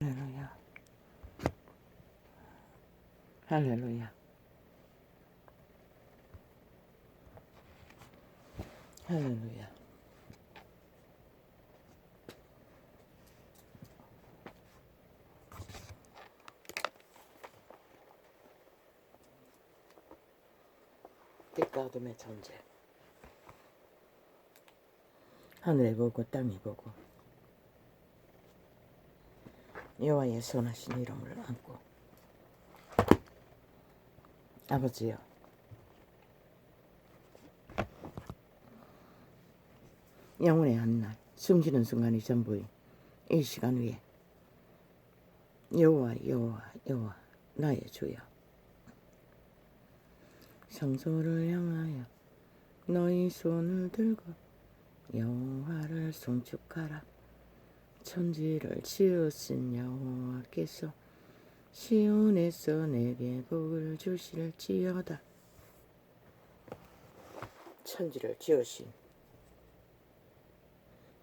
할렐루야. 할렐루야. 할렐루야. 빛과 어둠의 존재. 하늘에 보고 땅에 보고 여호와의 선하신 이름을 안고 아버지여, 영혼의 한날 숨쉬는 순간이 전부인 이 시간 위에 여호와 여호와 여호와 나의 주여, 성소를 향하여 너희 손을 들고 여호와를 송축하라. 천지를 지으신 여호와께서 시온에서 내게 복을 주실지어다. 천지를 지으신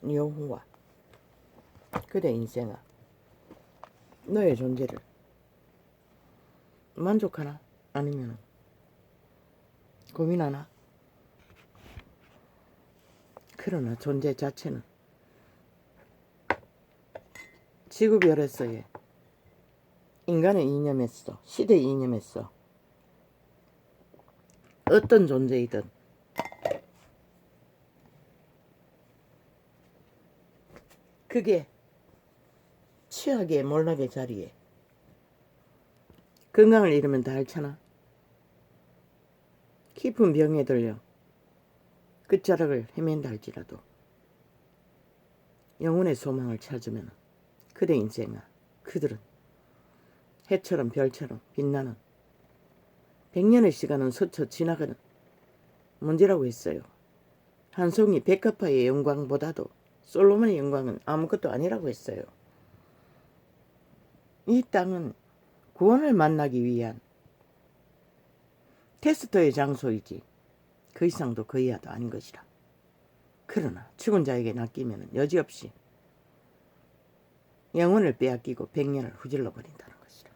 여호와, 그대 인생아, 너의 존재를 만족하나? 아니면 고민하나? 그러나 존재 자체는 지구별에서의 인간의 이념에서, 시대의 이념에서 어떤 존재이든 그게 취하게 몰락의 자리에 건강을 잃으면 다 앓잖아. 깊은 병에 들려 끝자락을 헤맨다 할지라도 영혼의 소망을 찾으면 그대 인생아, 그들은 해처럼 별처럼 빛나는 100년의 시간은 스쳐 지나가는 문제라고 했어요. 한 송이 백합화의 영광보다도 솔로몬의 영광은 아무것도 아니라고 했어요. 이 땅은 구원을 만나기 위한 테스트의 장소이지 그 이상도 그 이하도 아닌 것이라. 그러나 죽은 자에게 낚이면 여지없이 영혼을 빼앗기고 100년을 후질러 버린다는 것이라.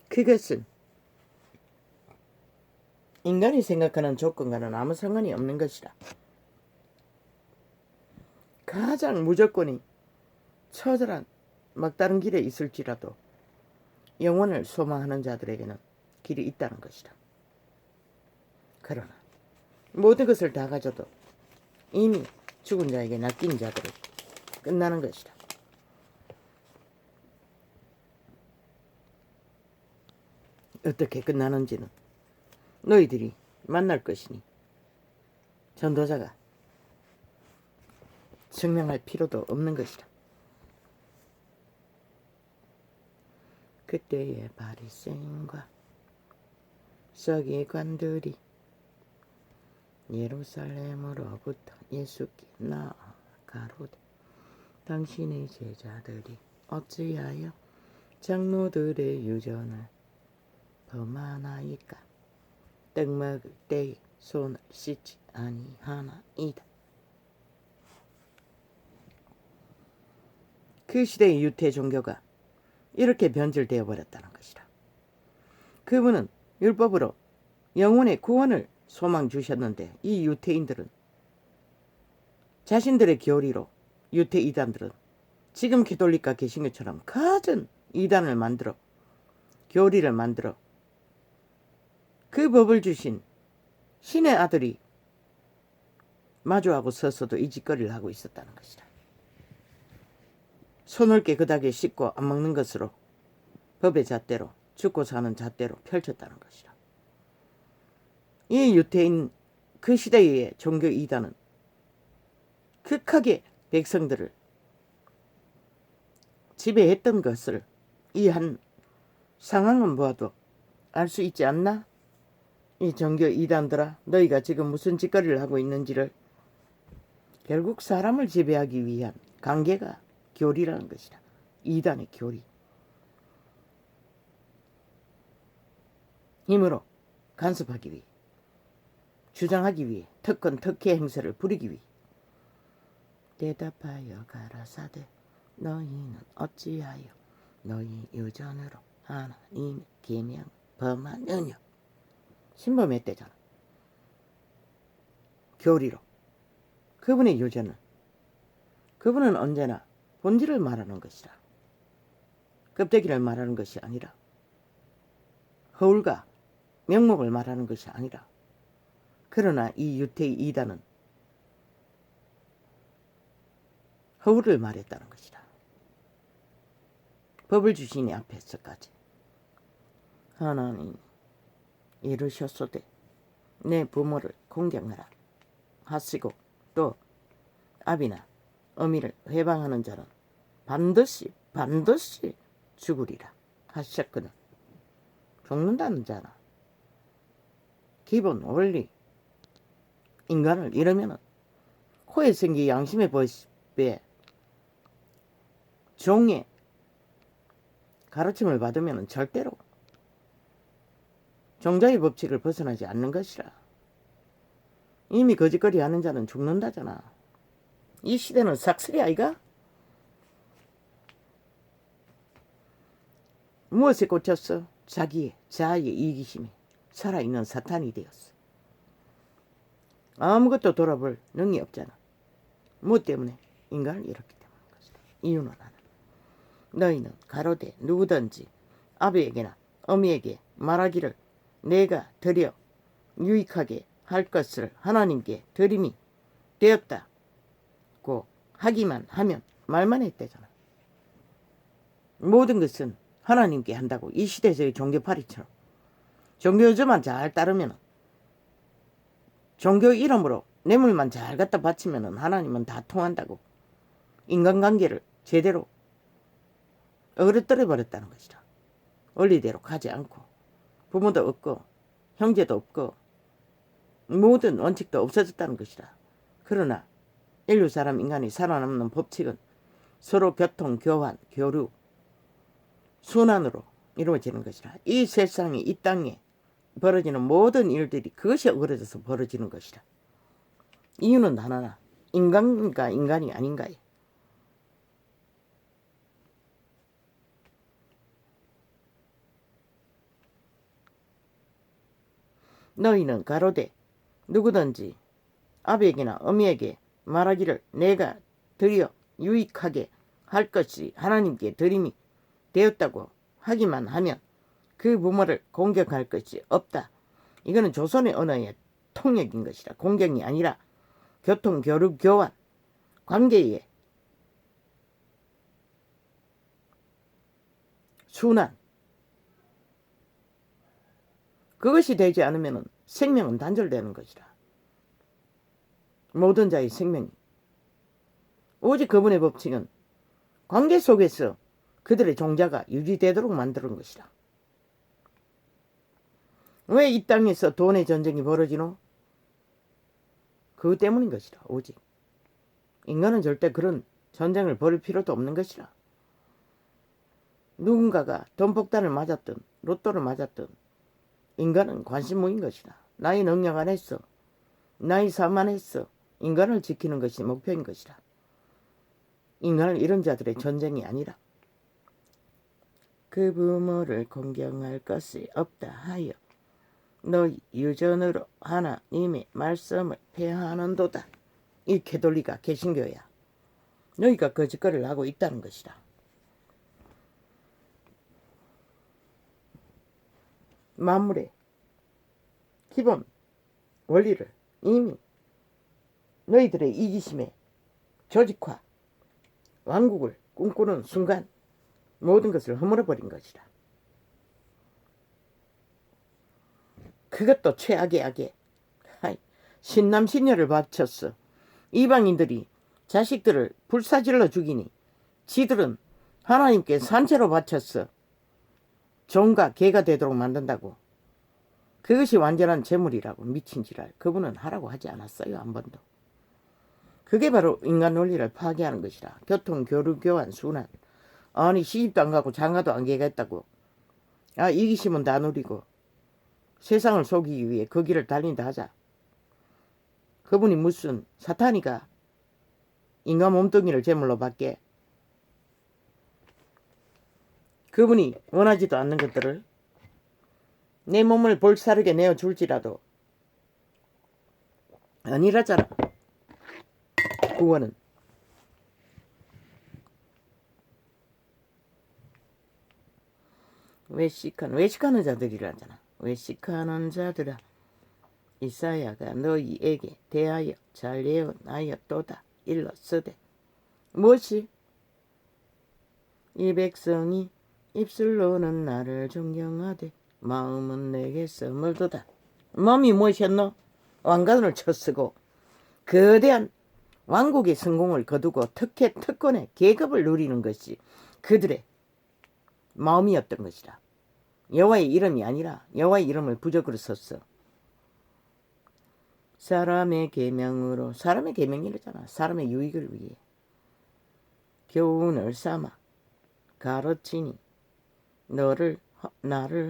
그것은 인간이 생각하는 조건과는 아무 상관이 없는 것이라. 가장 무조건이 처절한 막다른 길에 있을지라도 영혼을 소망하는 자들에게는 길이 있다는 것이라. 그러나 모든 것을 다 가져도 이미 죽은 자에게 낚인 자들은 끝나는 것이라. 어떻게 끝나는지는 너희들이 만날 것이니 전도자가 증명할 필요도 없는 것이라. 그때의 바리새인과 서기관들이 예루살렘으로부터 예수께 나아 가로되, 당신의 제자들이 어찌하여 장로들의 유전을 범하나이까? 떡 먹을 때에 손을 씻지 아니하나이다. 그 시대의 유태 종교가 이렇게 변질되어 버렸다는 것이라. 그분은 율법으로 영혼의 구원을 소망 주셨는데 이 유태인들은 자신들의 교리로, 유태 이단들은 지금 가톨릭과 개신교처럼 갖은 이단을 만들어, 교리를 만들어 그 법을 주신 신의 아들이 마주하고 서서도 이 짓거리를 하고 있었다는 것이다. 손넓게 그 닭에 씻고 안 먹는 것으로 법의 잣대로, 죽고 사는 잣대로 펼쳤다는 것이다. 이 유태인 그 시대의 종교 이단은 극하게 백성들을 지배했던 것을 이 한 상황은 보아도 알 수 있지 않나? 이 종교 이단들아, 너희가 지금 무슨 짓거리를 하고 있는지를. 결국 사람을 지배하기 위한 관계가 교리라는 것이다. 이단의 교리. 힘으로 간섭하기 위해, 주장하기 위해, 특권 특혜 행세를 부리기 위해 대답하여 가라사대 너희는 어찌하여 너희 유전으로 하나님의 계명 범하느냐. 신범했대잖아. 교리로. 그분의 유전은, 그분은 언제나 본질을 말하는 것이라. 껍데기를 말하는 것이 아니라, 허울과 명목을 말하는 것이 아니라. 그러나 이 유태의 이단은 허울을 말했다는 것이라. 법을 주시니 앞에서까지 하나님 이르셨소되 내 부모를 공경하라 하시고, 또 아비나 어미를 회방하는 자는 반드시 죽으리라 하셨거든. 죽는다는 자나 기본 원리, 인간을 이러면은 코에 생기 양심의 법에 종의 가르침을 받으면 절대로 종자의 법칙을 벗어나지 않는 것이라. 이미 거짓거리 하는 자는 죽는다잖아. 이 시대는 삭슬이 아이가? 무엇에 꽂혔어? 자기의 자아의 이기심에 살아있는 사탄이 되었어. 아무것도 돌아볼 능이 없잖아. 무엇 때문에? 인간을 이렇기 때문인 것이다. 이유는 하나. 너희는 가로되 누구든지 아비에게나 어미에게 말하기를 내가 드려 유익하게 할 것을 하나님께 드림이 되었다고 하기만 하면, 말만 했대잖아. 모든 것은 하나님께 한다고. 이 시대에서의 종교파리처럼 종교저만 잘 따르면, 종교 이름으로 뇌물만 잘 갖다 바치면 하나님은 다 통한다고 인간관계를 제대로 어그러뜨려 버렸다는 것이라. 원리대로 가지 않고 부모도 없고 형제도 없고 모든 원칙도 없어졌다는 것이라. 그러나 인류 사람 인간이 살아남는 법칙은 서로 교통, 교환, 교류, 순환으로 이루어지는 것이라. 이 세상에, 이 땅에 벌어지는 모든 일들이 그것이 어그러져서 벌어지는 것이라. 이유는 하나나, 인간과 인간이 아닌가요? 너희는 가로되 누구든지 아비에게나 어미에게 말하기를 내가 드려 유익하게 할 것이 하나님께 드림이 되었다고 하기만 하면 그 부모를 공격할 것이 없다. 이거는 조선의 언어의 통역인 것이라. 공격이 아니라 교통, 교류, 교환, 관계의 순환, 그것이 되지 않으면 생명은 단절되는 것이라. 모든 자의 생명이. 오직 그분의 법칙은 관계 속에서 그들의 종자가 유지되도록 만드는 것이라. 왜 이 땅에서 돈의 전쟁이 벌어지노? 그것 때문인 것이라. 오직 인간은 절대 그런 전쟁을 벌일 필요도 없는 것이라. 누군가가 돈폭탄을 맞았든 로또를 맞았든 인간은 관심무인 것이라. 나의 능력 안에서, 나의 삶 안에서 인간을 지키는 것이 목표인 것이라. 인간을 잃은 자들의 전쟁이 아니라. 그 부모를 공경할 것이 없다 하여 너희 유전으로 하나님의 말씀을 폐하는도다. 이 캐톨리가 개신교야. 너희가 거짓거리를 하고 있다는 것이다. 만물의 기본 원리를 이미 너희들의 이기심에 조직화, 왕국을 꿈꾸는 순간 모든 것을 허물어버린 것이다. 그것도 최악의 악에 신남 신녀를 바쳤어. 이방인들이 자식들을 불사질러 죽이니 지들은 하나님께 산채로 바쳤어. 종과 개가 되도록 만든다고. 그것이 완전한 재물이라고. 미친 지랄. 그분은 하라고 하지 않았어요. 한 번도. 그게 바로 인간 논리를 파괴하는 것이라. 교통, 교류, 교환, 순환. 아니 시집도 안 가고 장가도 안 가겠다고. 이기심은 다 누리고 세상을 속이기 위해 그 길을 달린다 하자. 그분이 무슨 사탄이가 인간 몸뚱이를 제물로 받게. 그분이 원하지도 않는 것들을 내 몸을 볼사르게 내어줄지라도 아니라잖아. 구원은. 외식하는 자들이라잖아. 외식하는 자들아, 이사야가 너희에게 대하여 잘 예언하였도다. 일렀으되 무엇이? 이 백성이 입술로는 나를 존경하되 마음은 내게서 멀도다. 마음이 무엇이었노? 왕관을 쳐쓰고 거대한 왕국의 성공을 거두고 특권의 계급을 누리는 것이 그들의 마음이었던 것이라. 여호와의 이름이 아니라 여호와의 이름을 부적으로 썼어. 사람의 계명으로, 사람의 계명이라잖아. 사람의 유익을 위해 교훈을 삼아 가르치니 나를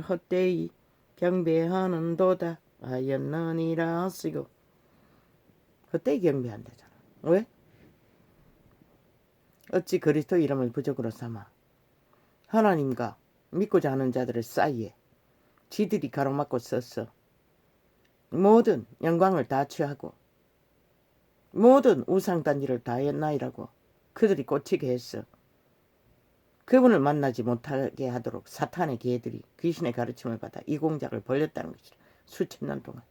헛되이 경배하는도다 하였느니라 하시고. 헛되이 경배한다잖아. 왜? 어찌 그리스도 이름을 부적으로 삼아 하나님과 믿고자 하는 자들을 사이에 지들이 가로막고 썼어. 모든 영광을 다 취하고 모든 우상단지를 다 했나이라고 그들이 꽂히게 했어. 그분을 만나지 못하게 하도록 사탄의 개들이 귀신의 가르침을 받아 이 공작을 벌였다는 것이라. 수천 년 동안.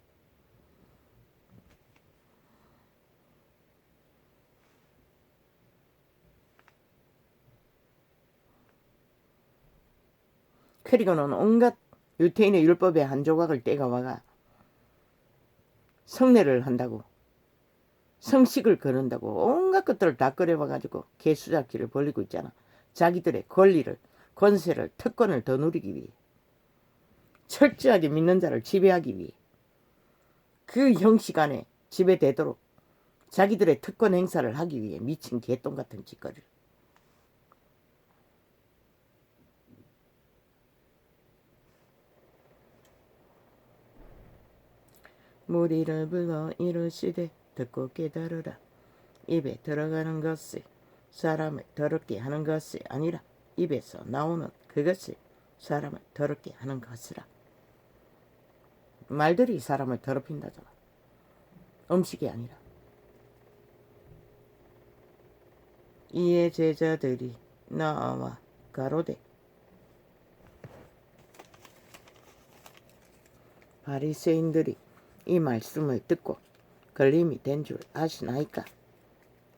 그리고는 온갖 유태인의 율법의 한 조각을 떼가와가 성례를 한다고, 성식을 거는다고 온갖 것들을 다 꺼내와가지고 개수작기를 벌리고 있잖아. 자기들의 권리를, 권세를, 특권을 더 누리기 위해, 철저하게 믿는 자를 지배하기 위해, 그 형식 안에 지배되도록 자기들의 특권 행사를 하기 위해 미친 개똥 같은 짓거리를. 무리를 불러 이르시되 듣고 깨달으라. 입에 들어가는 것이 사람을 더럽게 하는 것이 아니라 입에서 나오는 그것이 사람을 더럽게 하는 것이라. 말들이 사람을 더럽힌다잖아. 음식이 아니라. 이에 제자들이 나와 가로되 바리새인들이 이 말씀을 듣고 걸림이 된 줄 아시나이까?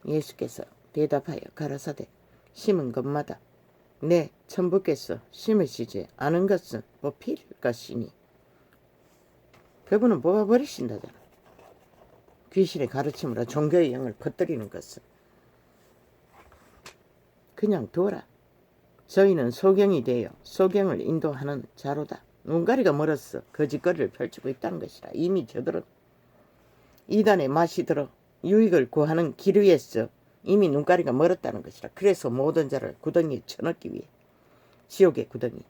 예수께서 대답하여 가라사대 심은 것마다 내 천부께서 심으시지 않은 것은 뽑힐 것이니. 그분은 뽑아버리신다잖아. 귀신의 가르침으로 종교의 영을 퍼뜨리는 것은 그냥 둬라. 저희는 소경이 되어 소경을 인도하는 자로다. 눈가리가 멀었어. 거짓거리를 펼치고 있다는 것이라. 이미 저들은 이단의 맛이 들어 유익을 구하는 길 위에서 이미 눈가리가 멀었다는 것이라. 그래서 모든 자를 구덩이에 쳐넣기 위해, 지옥의 구덩이.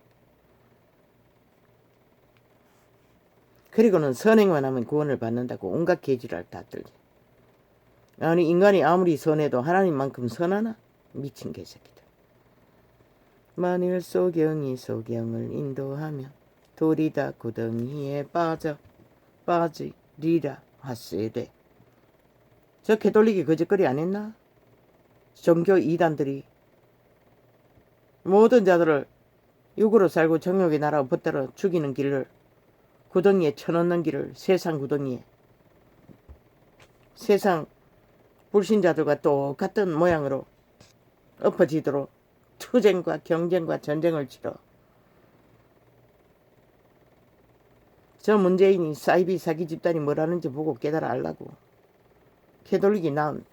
그리고는 선행만 하면 구원을 받는다고 온갖 개지랄 다 떨지. 아니, 인간이 아무리 선해도 하나님만큼 선하나? 미친 개새끼들. 만일 소경이 소경을 인도하면 둘이 다 구덩이에 빠지리라 하시되. 저 개돌리기 거짓거리 안 했나? 종교 이단들이 모든 자들을 육으로 살고 정욕의 나라로 붙들어 죽이는 길을, 구덩이에 쳐넣는 길을, 세상 구덩이에, 세상 불신자들과 똑같은 모양으로 엎어지도록 투쟁과 경쟁과 전쟁을 치러 저 문재인이 사이비 사기 집단이 뭐라는지 보고 깨달아 알라고. 개돌리기 낳은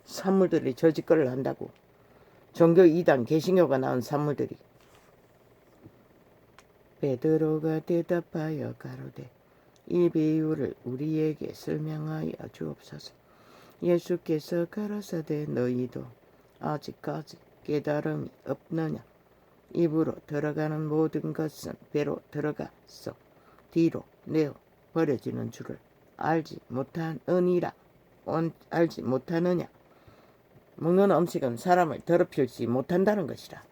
산물들이 저 짓거리를 한다고. 종교 이단 개신교가 낳은 산물들이. 베드로가 대답하여 가로되 이 비유를 우리에게 설명하여 주옵소서. 예수께서 가라사대 너희도 아직까지 깨달음이 없느냐? 입으로 들어가는 모든 것은 배로 들어가서 뒤로 내어 버려지는 줄을 알지 못하느냐? 먹는 음식은 사람을 더럽힐지 못한다는 것이라.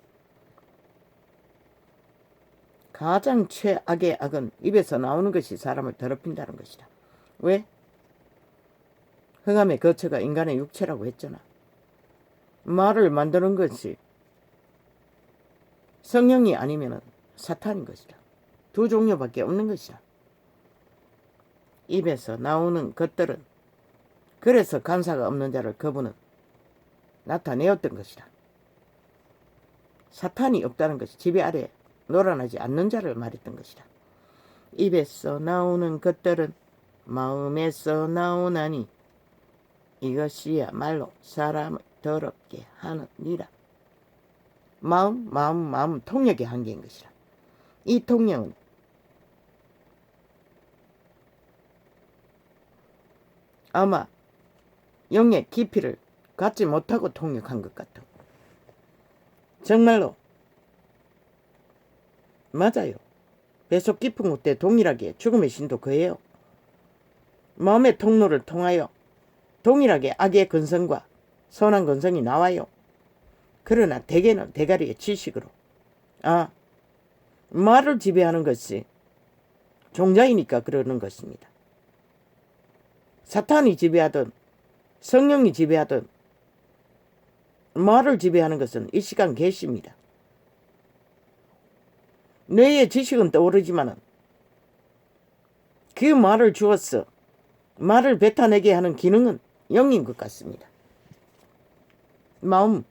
가장 최악의 악은 입에서 나오는 것이 사람을 더럽힌다는 것이다. 왜? 흑암의 거처가 인간의 육체라고 했잖아. 말을 만드는 것이 성령이 아니면 사탄인 것이다. 두 종류밖에 없는 것이다. 입에서 나오는 것들은 그래서 간사가 없는 자를 그분은 나타내었던 것이다. 사탄이 없다는 것이 지배 아래 놀아나지 않는 자를 말했던 것이다. 입에서 나오는 것들은 마음에서 나오나니 이것이야말로 사람을 더럽게 하느니라. 마음 통역의 한계인 것이라. 이 통역은 아마 영의 깊이를 갖지 못하고 통역한 것 같아. 정말로 맞아요. 배속 깊은 곳에 동일하게 죽음의 신도 그예요. 마음의 통로를 통하여 동일하게 악의 근성과 선한 근성이 나와요. 그러나 대개는 대가리의 지식으로 말을 지배하는 것이 종자이니까 그러는 것입니다. 사탄이 지배하든 성령이 지배하든 말을 지배하는 것은 이 시간 계시입니다. 뇌의 지식은 떠오르지만은 그 말을 주어서 말을 뱉어내게 하는 기능은 영인 것 같습니다. 마음에서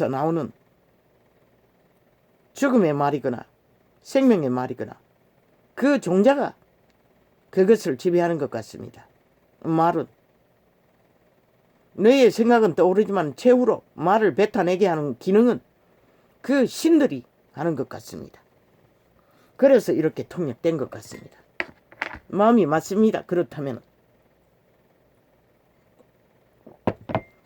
나오는 죽음의 말이거나 생명의 말이거나 그 종자가 그것을 지배하는 것 같습니다. 말은 뇌의 생각은 떠오르지만 최후로 말을 뱉어내게 하는 기능은 그 신들이 하는 것 같습니다. 그래서 이렇게 통역된 것 같습니다. 마음이 맞습니다. 그렇다면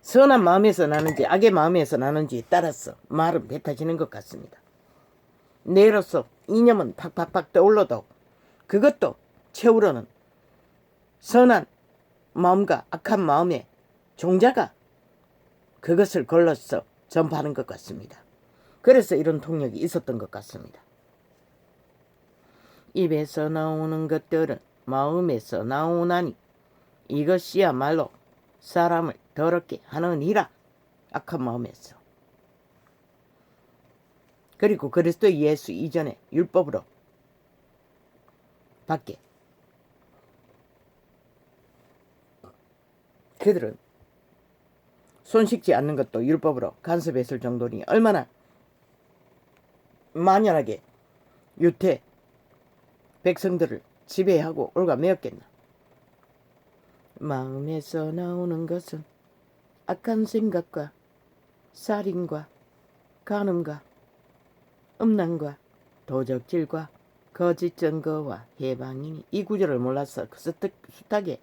선한 마음에서 나는지 악의 마음에서 나는지에 따라서 말은 뱉어지는 것 같습니다. 뇌로서 이념은 팍팍팍 떠올라도 그것도 최후로는 선한 마음과 악한 마음의 종자가 그것을 걸러서 전파하는 것 같습니다. 그래서 이런 통역이 있었던 것 같습니다. 입에서 나오는 것들은 마음에서 나오나니 이것이야말로 사람을 더럽게 하느니라. 악한 마음에서. 그리고 그리스도 예수 이전에 율법으로 밖에 그들은 손 씻지 않는 것도 율법으로 간섭했을 정도니 얼마나 만연하게 유태 백성들을 지배하고 올가매었겠나. 마음에서 나오는 것은 악한 생각과 살인과 간음과 음란과 도적질과 거짓 증거와 해방이니. 이 구절을 몰라서 숱하게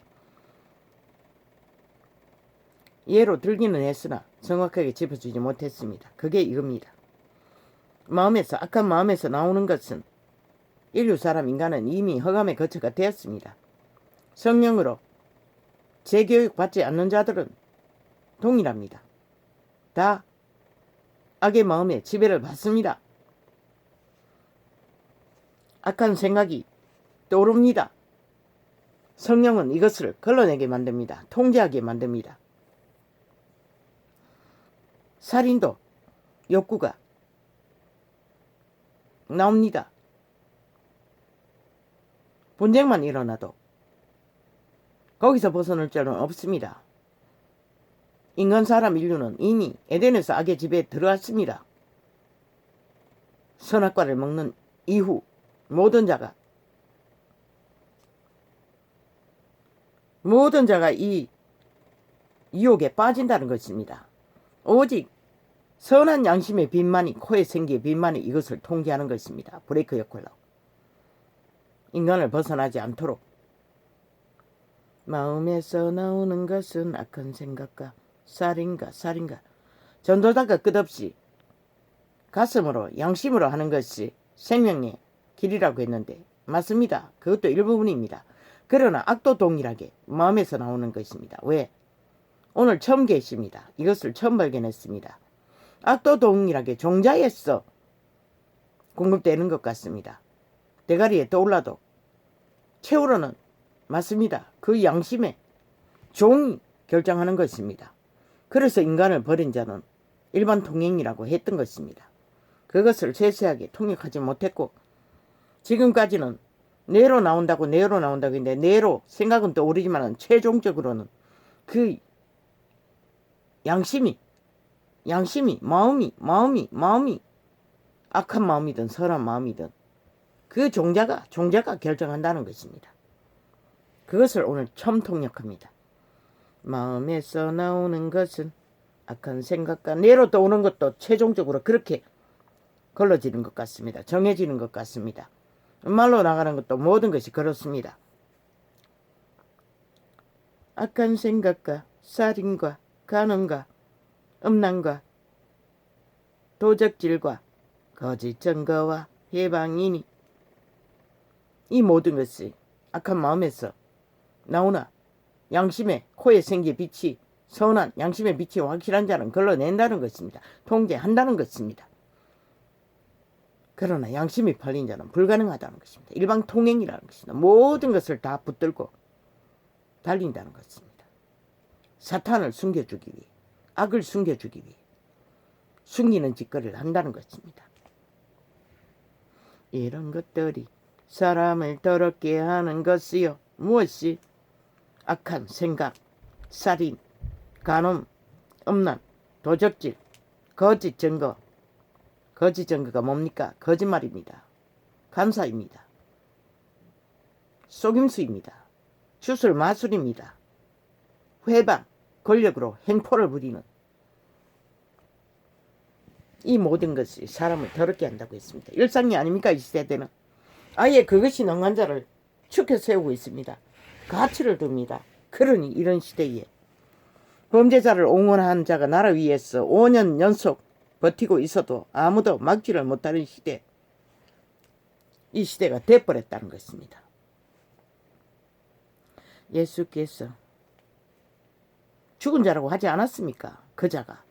예로 들기는 했으나 정확하게 짚어주지 못했습니다. 그게 이겁니다. 마음에서 악한 마음에서 나오는 것은 인류 사람 인간은 이미 흑암의 거처가 되었습니다. 성령으로 재교육 받지 않는 자들은 동일합니다. 다 악의 마음에 지배를 받습니다. 악한 생각이 떠오릅니다. 성령은 이것을 걸러내게 만듭니다. 통제하게 만듭니다. 살인도 욕구가 나옵니다. 분쟁만 일어나도 거기서 벗어날 줄은 없습니다. 인간 사람 인류는 이미 에덴에서 악의 지배에 들어왔습니다. 선악과를 먹는 이후 모든 자가 이 유혹에 빠진다는 것입니다. 오직 선한 양심의 빛만이, 코에 생기의 빛만이 이것을 통제하는 것입니다. 브레이크 역할로 인간을 벗어나지 않도록. 마음에서 나오는 것은 악한 생각과 살인과 전도자가 끝없이 가슴으로 양심으로 하는 것이 생명의 길이라고 했는데 맞습니다. 그것도 일부분입니다. 그러나 악도 동일하게 마음에서 나오는 것입니다. 왜? 오늘 처음 계십니다. 이것을 처음 발견했습니다. 악도 동일하게 종자에서 공급되는 것 같습니다. 대가리에 떠올라도 최후로는 맞습니다. 그 양심에 종이 결정하는 것입니다. 그래서 인간을 버린 자는 일반 통행이라고 했던 것입니다. 그것을 세세하게 통역하지 못했고 지금까지는 뇌로 나온다고 했는데 뇌로 생각은 떠오르지만 최종적으로는 그 양심이 마음이 악한 마음이든 선한 마음이든 그 종자가 결정한다는 것입니다. 그것을 오늘 처음 통역합니다. 마음에서 나오는 것은 악한 생각과 뇌로 떠오는 것도 최종적으로 그렇게 걸러지는 것 같습니다. 정해지는 것 같습니다. 말로 나가는 것도 모든 것이 그렇습니다. 악한 생각과 살인과 간음과 음란과 도적질과 거짓 증거와 해방이니 이 모든 것이 악한 마음에서 나오나 양심의 코에 생긴 빛이 선한 양심의 빛이 확실한 자는 걸러낸다는 것입니다. 통제한다는 것입니다. 그러나 양심이 팔린 자는 불가능하다는 것입니다. 일방통행이라는 것입니다. 모든 것을 다 붙들고 달린다는 것입니다. 사탄을 숨겨주기 위해 악을 숨겨주기 위해 숨기는 짓거리를 한다는 것입니다. 이런 것들이 사람을 더럽게 하는 것이요 무엇이 악한 생각, 살인, 간음, 음란, 도적질, 거짓 증거. 거짓 증거가 뭡니까? 거짓말입니다. 간사입니다. 속임수입니다. 주술 마술입니다. 회방, 권력으로 행포를 부리는 이 모든 것이 사람을 더럽게 한다고 했습니다. 일상이 아닙니까? 이 시대에는 아예 그것이 능한 자를 축혀 세우고 있습니다. 가치를 둡니다. 그러니 이런 시대에 범죄자를 옹호한 자가 나라 위에서 5년 연속 버티고 있어도 아무도 막지를 못하는 시대, 이 시대가 돼버렸다는 것입니다. 예수께서 죽은 자라고 하지 않았습니까? 그 자가.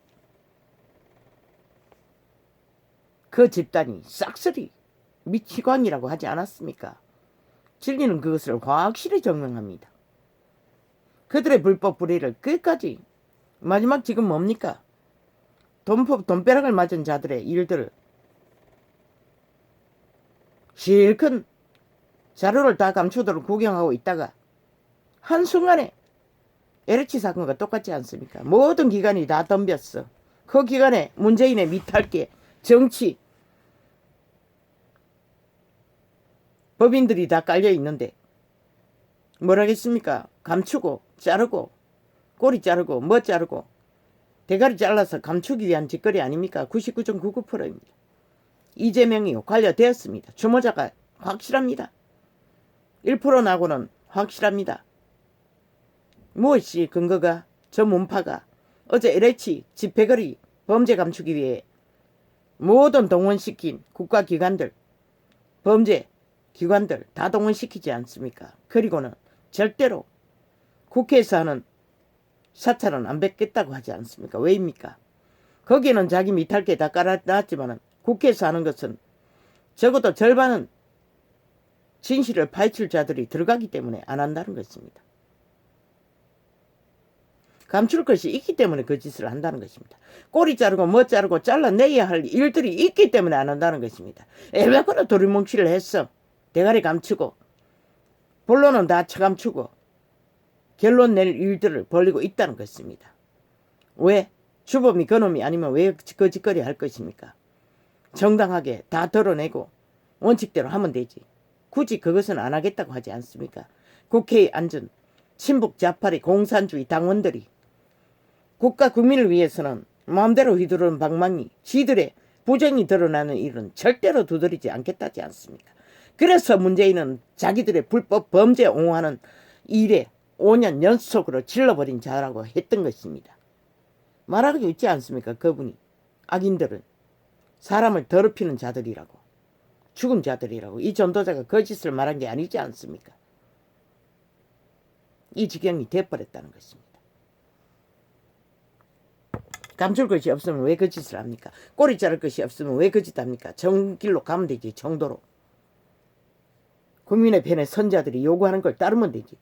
그 집단이 싹쓸이 미치광이라고 하지 않았습니까? 진리는 그것을 확실히 증명합니다. 그들의 불법 불의를 끝까지 마지막 지금 뭡니까? 돈벼락을 맞은 자들의 일들을 실컷 자료를 다 감추도록 구경하고 있다가 한순간에 LH 사건과 똑같지 않습니까? 모든 기관이 다 덤볐어. 그 기간에 문재인의 미탈계, 정치, 법인들이 다 깔려 있는데 뭐라겠습니까? 감추고 자르고 꼬리 자르고 뭐 자르고 대가리 잘라서 감추기 위한 짓거리 아닙니까? 99.99%입니다. 이재명이 관여되었습니다. 주모자가 확실합니다. 1% 나고는 확실합니다. 무엇이 근거가 저 문파가 어제 LH 집회거리 범죄 감추기 위해 모든 동원시킨 국가기관들 범죄 기관들 다 동원시키지 않습니까? 그리고는 절대로 국회에서 하는 사찰은 안 뵙겠다고 하지 않습니까? 왜입니까? 거기는 자기 미탈게 다 깔아놨지만 국회에서 하는 것은 적어도 절반은 진실을 파헤칠 자들이 들어가기 때문에 안 한다는 것입니다. 감출 것이 있기 때문에 그 짓을 한다는 것입니다. 꼬리 자르고 뭐 자르고 잘라내야 할 일들이 있기 때문에 안 한다는 것입니다. 얼마나 도리뭉치를 했어. 대가리 감추고 본론은 다 처감추고 결론 낼 일들을 벌리고 있다는 것입니다. 왜? 주범이 그놈이 아니면 왜 그 짓거리 할 것입니까? 정당하게 다 드러내고 원칙대로 하면 되지. 굳이 그것은 안 하겠다고 하지 않습니까? 국회에 앉은 친북 좌파리 공산주의 당원들이 국가 국민을 위해서는 마음대로 휘두르는 방망이 지들의 부정이 드러나는 일은 절대로 두드리지 않겠다지 않습니까? 그래서 문재인은 자기들의 불법 범죄 옹호하는 일에 5년 연속으로 질러버린 자라고 했던 것입니다. 말하고 있지 않습니까? 그분이 악인들은 사람을 더럽히는 자들이라고 죽은 자들이라고 이 전도자가 거짓을 말한 게 아니지 않습니까? 이 지경이 돼버렸다는 것입니다. 감출 것이 없으면 왜 그 짓을 합니까? 꼬리 자를 것이 없으면 왜 그 짓 합니까? 정길로 가면 되지. 정도로. 국민의 편에 선자들이 요구하는 걸 따르면 되지.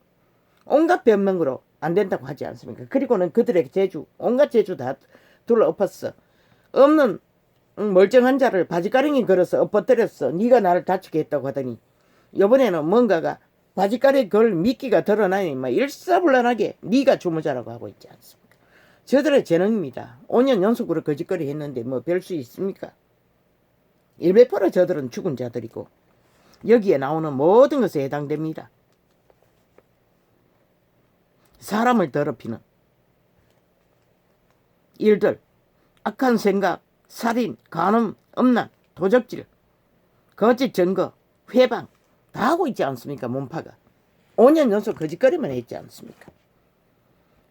온갖 변명으로 안 된다고 하지 않습니까? 그리고는 그들의 재주, 온갖 재주 다 둘러 엎었어. 없는 멀쩡한 자를 바지가랑이 걸어서 엎어뜨렸어. 네가 나를 다치게 했다고 하더니 이번에는 뭔가가 바지가랑이 걸 미끼가 드러나니 막 일사불란하게 네가 주모자라고 하고 있지 않습니까? 저들의 재능입니다. 5년 연속으로 거짓거리 했는데 뭐 별 수 있습니까? 100% 저들은 죽은 자들이고 여기에 나오는 모든 것에 해당됩니다. 사람을 더럽히는 일들, 악한 생각, 살인, 간음, 음란, 도적질, 거짓 증거, 회방 다 하고 있지 않습니까? 몸파가 5년 연속 거짓거리만 했지 않습니까?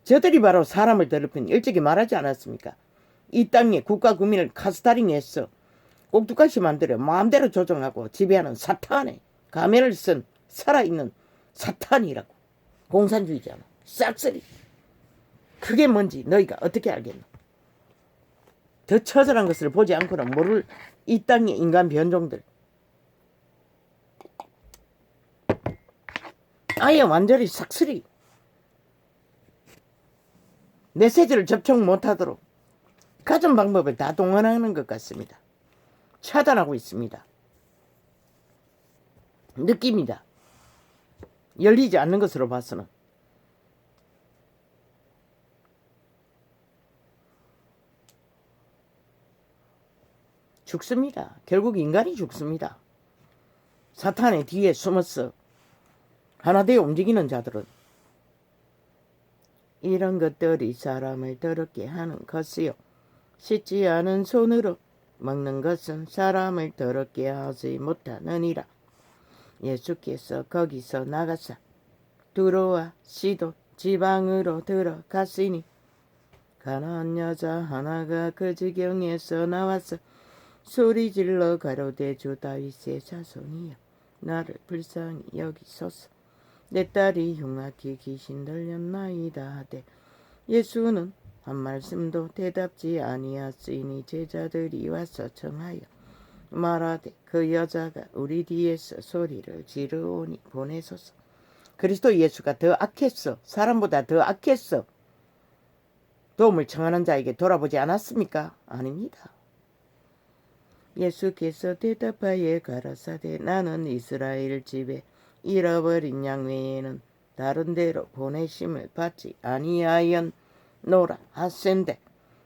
저들이 바로 사람을 더럽힌 일찍이 말하지 않았습니까? 이 땅에 국가 국민을 카스타링해서 꼭두가시 만들어 마음대로 조종하고 지배하는 사탄의 가면을 쓴 살아있는 사탄이라고. 공산주의자는 싹쓸이. 그게 뭔지 너희가 어떻게 알겠노? 더 처절한 것을 보지 않고는 모를 이 땅의 인간 변종들. 아예 완전히 싹쓸이. 메시지를 접촉 못하도록 가진 방법을 다 동원하는 것 같습니다. 차단하고 있습니다. 느낍니다. 열리지 않는 것으로 봐서는. 죽습니다. 결국 인간이 죽습니다. 사탄의 뒤에 숨어서 하나 되어 움직이는 자들은 이런 것들이 사람을 더럽게 하는 것이요. 씻지 않은 손으로 먹는 것은 사람을 더럽게 하지 못하느니라. 예수께서 거기서 나가사 두로와 시돈 지방으로 들어갔으니 가나안 여자 하나가 그 지경에서 나와서 소리질러 가로되 주 다윗의 자손이여 나를 불쌍히 여기소서. 내 딸이 흉악히 귀신 들렸나이다 하되 예수는 한 말씀도 대답지 아니하시니 제자들이 와서 청하여 말하되 그 여자가 우리 뒤에서 소리를 지르오니 보내소서. 그리스도 예수가 더 악했어. 사람보다 더 악했어. 도움을 청하는 자에게 돌아보지 않았습니까? 아닙니다. 예수께서 대답하여 가라사대 나는 이스라엘 집에 잃어버린 양 외에는 다른 데로 보내심을 받지 아니하였노라 하신대.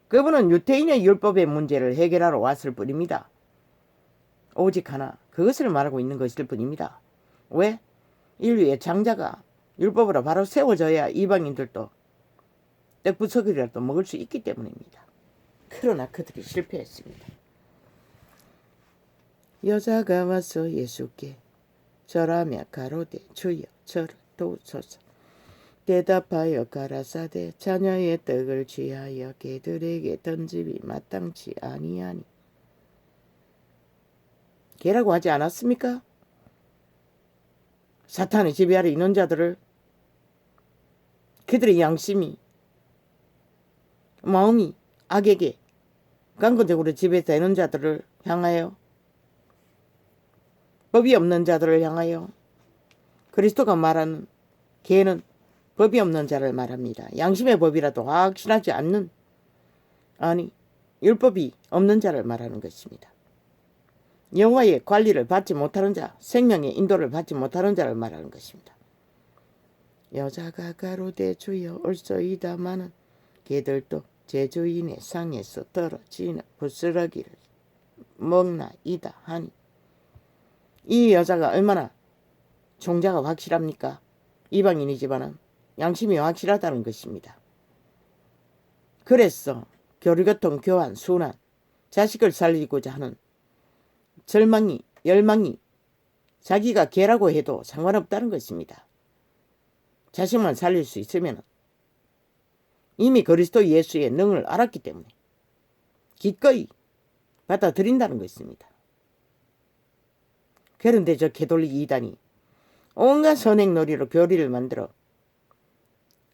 그분은 유대인의 율법의 문제를 해결하러 왔을 뿐입니다. 오직 하나 그것을 말하고 있는 것일 뿐입니다. 왜? 인류의 장자가 율법으로 바로 세워져야 이방인들도 떡부석이라도 먹을 수 있기 때문입니다. 그러나 그들이 실패했습니다. 여자가 와서 예수께 절하며 가로되 주여 저를 도우소서. 대답하여 가라사대 자녀의 떡을 취하여 개들에게 던짐이 마땅치 아니하니. 개라고 하지 않았습니까? 사탄의 지배 아래 있는 자들을, 그들의 양심이 마음이 악에게 강권적으로 지배되는 자들을 향하여, 법이 없는 자들을 향하여, 그리스도가 말하는 개는 법이 없는 자를 말합니다. 양심의 법이라도 확신하지 않는, 아니 율법이 없는 자를 말하는 것입니다. 여호와의 관리를 받지 못하는 자, 생명의 인도를 받지 못하는 자를 말하는 것입니다. 여자가 가로되 주여 올소이다마는 개들도 제 주인의 상에서 떨어지는 부스러기를 먹나이다 하니. 이 여자가 얼마나 종자가 확실합니까? 이방인이지만은 양심이 확실하다는 것입니다. 그래서 교류교통, 교환, 순환, 자식을 살리고자 하는 열망이 자기가 개라고 해도 상관없다는 것입니다. 자식만 살릴 수 있으면 이미 그리스도 예수의 능을 알았기 때문에 기꺼이 받아들인다는 것입니다. 그런데 저 개돌리 이단이 온갖 선행놀이로 교리를 만들어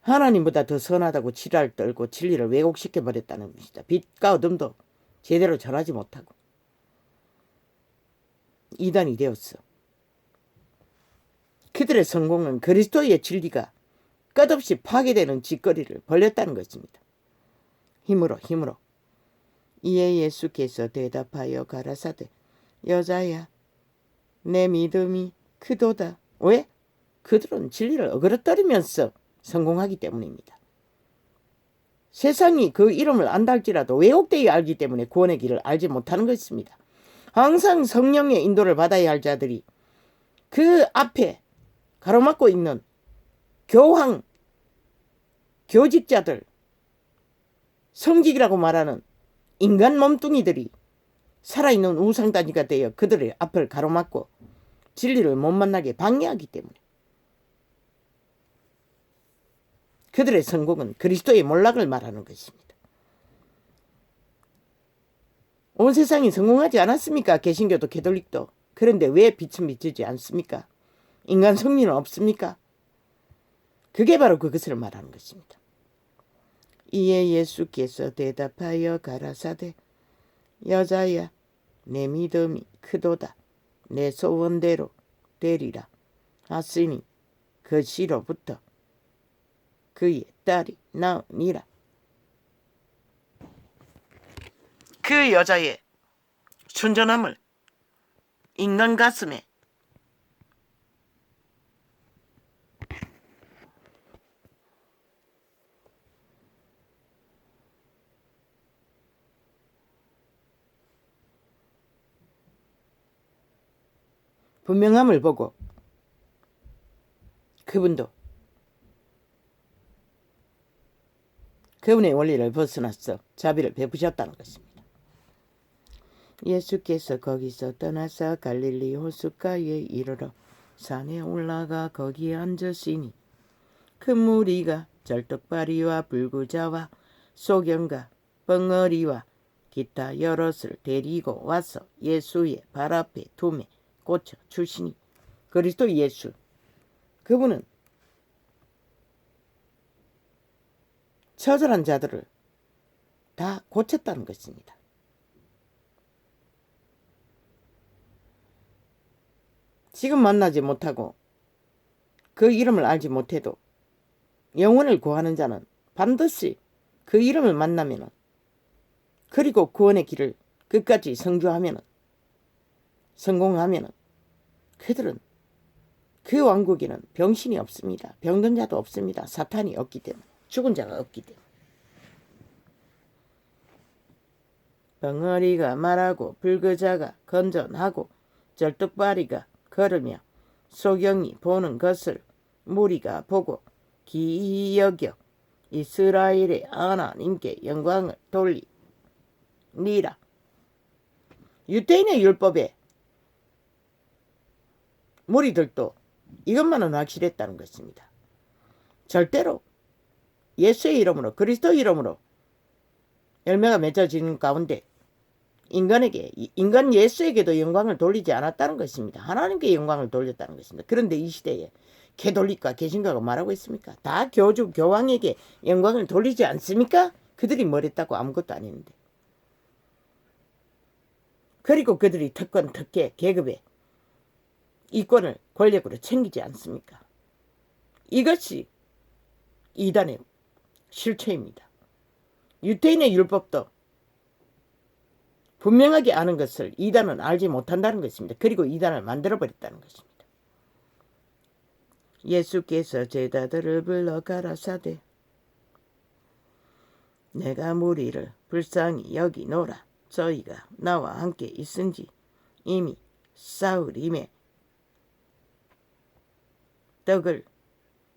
하나님보다 더 선하다고 지랄 떨고 진리를 왜곡시켜버렸다는 것이다. 빛과 어둠도 제대로 전하지 못하고 이단이 되었어. 그들의 성공은 그리스도의 진리가 끝없이 파괴되는 짓거리를 벌였다는 것입니다. 힘으로. 이에 예수께서 대답하여 가라사대 여자야 내 믿음이 크도다. 왜? 그들은 진리를 어그러뜨리면서 성공하기 때문입니다. 세상이 그 이름을 안다 할지라도 왜곡되어 알기 때문에 구원의 길을 알지 못하는 것입니다. 항상 성령의 인도를 받아야 할 자들이 그 앞에 가로막고 있는 교황, 교직자들, 성직이라고 말하는 인간 몸뚱이들이 살아있는 우상단지가 되어 그들의 앞을 가로막고 진리를 못 만나게 방해하기 때문에 그들의 성공은 그리스도의 몰락을 말하는 것입니다. 온 세상이 성공하지 않았습니까? 개신교도 가톨릭도. 그런데 왜 빛은 비치지 않습니까? 인간 승리는 없습니까? 그게 바로 그것을 말하는 것입니다. 이에 예수께서 대답하여 가라사대 여자야 내 믿음이 크도다. 내 소원대로 되리라 하시니 그 시로부터 그의 딸이 나으니라. 그 여자의 순전함을 인간 가슴에 분명함을 보고 그분도 그분의 원리를 벗어나서 자비를 베푸셨다는 것입니다. 예수께서 거기서 떠나서 갈릴리 호숫가에 이르러 산에 올라가 거기에 앉으시니 그 무리가 절뚝발이와 불구자와 소경과 벙어리와 기타 여럿을 데리고 와서 예수의 발 앞에 두매 고쳐 주시니 그리스도 예수 그분은 처절한 자들을 다 고쳤다는 것입니다. 지금 만나지 못하고 그 이름을 알지 못해도 영혼을 구하는 자는 반드시 그 이름을 만나면 그리고 구원의 길을 끝까지 성공하면 그들은 그 왕국에는 병신이 없습니다. 병든 자도 없습니다. 사탄이 없기 때문에 죽은 자가 없기 때문에 벙어리가 말하고 불거자가 건전하고 절뚝발이가 걸으며 소경이 보는 것을 무리가 보고 기이 여겨 이스라엘의 하나님께 영광을 돌리니라. 유대인의 율법에 무리들도 이것만은 확실했다는 것입니다. 절대로 예수의 이름으로 그리스도의 이름으로 열매가 맺어지는 가운데 인간 예수에게도 영광을 돌리지 않았다는 것입니다. 하나님께 영광을 돌렸다는 것입니다. 그런데 이 시대에 가톨릭과 개신교가 말하고 있습니까? 다 교주 교황에게 영광을 돌리지 않습니까? 그들이 뭘 했다고 아무것도 아닌데. 그리고 그들이 특권, 특혜, 계급에 이권을 권력으로 챙기지 않습니까? 이것이 이단의 실체입니다. 유대인의 율법도 분명하게 아는 것을 이단은 알지 못한다는 것입니다. 그리고 이단을 만들어버렸다는 것입니다. 예수께서 제자들을 불러 가라사대 내가 무리를 불쌍히 여기노라. 저희가 나와 함께 있은지 이미 사흘임에 떡을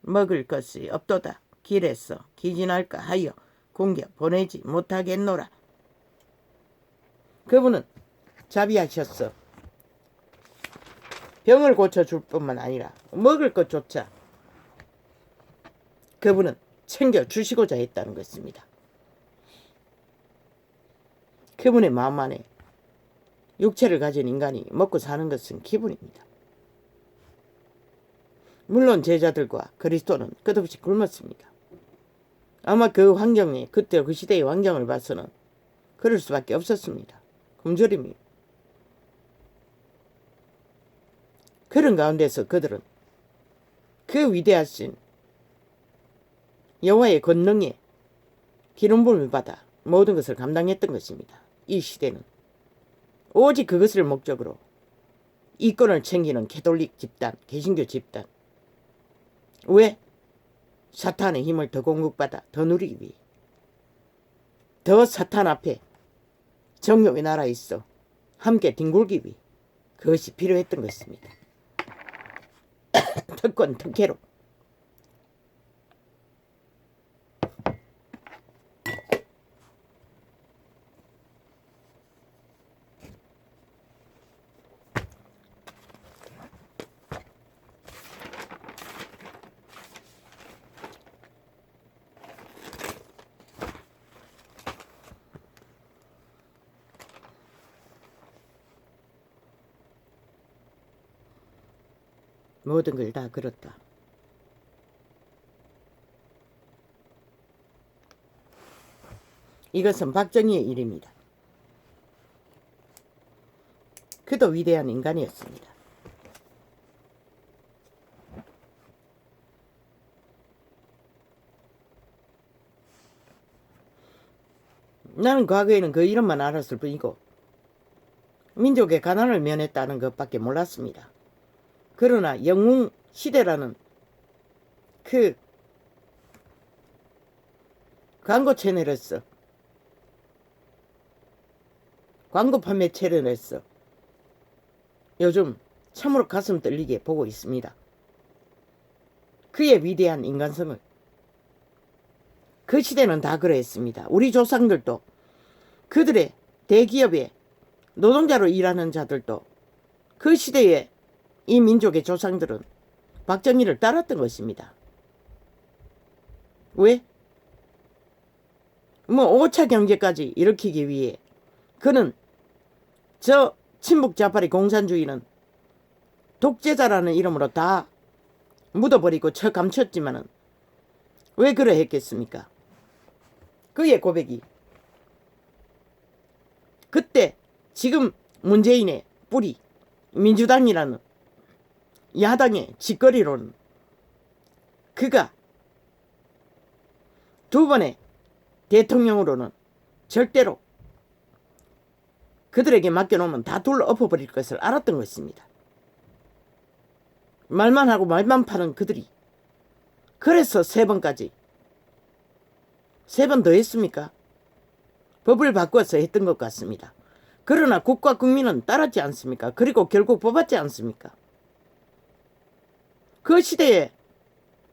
먹을 것이 없도다. 길에서 기진할까 하여 공겨 보내지 못하겠노라. 그분은 자비하셨어. 병을 고쳐줄 뿐만 아니라 먹을 것조차 그분은 챙겨주시고자 했다는 것입니다. 그분의 마음 안에 육체를 가진 인간이 먹고 사는 것은 기분입니다. 물론 제자들과 그리스도는 끝없이 굶었습니다. 아마 그 환경에, 그때 그 시대의 환경을 봐서는 그럴 수밖에 없었습니다. 굶주림이. 그런 가운데서 그들은 그 위대하신 여호와의 권능에 기름 부음을 받아 모든 것을 감당했던 것입니다. 이 시대는 오직 그것을 목적으로 이권을 챙기는 캐톨릭 집단, 개신교 집단. 왜? 사탄의 힘을 더 공급받아 더 누리기 위해, 더 사탄 앞에 정욕의 나라에 있어 함께 뒹굴기 위해 그것이 필요했던 것입니다. 특권, 특혜로. 모든 걸 다 걸었다. 이것은 박정희의 일입니다. 그도 위대한 인간이었습니다. 나는 과거에는 그 이름만 알았을 뿐이고 민족의 가난을 면했다는 것밖에 몰랐습니다. 그러나 영웅 시대라는 그 광고 채널에서, 광고 판매 채널에서 요즘 참으로 가슴 떨리게 보고 있습니다. 그의 위대한 인간성을. 그 시대는 다 그러했습니다. 우리 조상들도, 그들의 대기업의 노동자로 일하는 자들도, 그 시대에 이 민족의 조상들은 박정희를 따랐던 것입니다. 왜? 5차 경제까지 일으키기 위해 그는 저 친북 좌파리 공산주의는 독재자라는 이름으로 다 묻어버리고 감췄지만은 왜 그래 했겠습니까? 그의 고백이 그때 지금 문재인의 뿌리 민주당이라는 야당의 짓거리로는 그가 두 번의 대통령으로는 절대로 그들에게 맡겨놓으면 다 둘러 엎어버릴 것을 알았던 것입니다. 말만 하고 말만 파는 그들이 그래서 3번까지, 3번 더 했습니까? 법을 바꿔서 했던 것 같습니다. 그러나 국가 국민은 따랐지 않습니까? 그리고 결국 뽑았지 않습니까? 그 시대에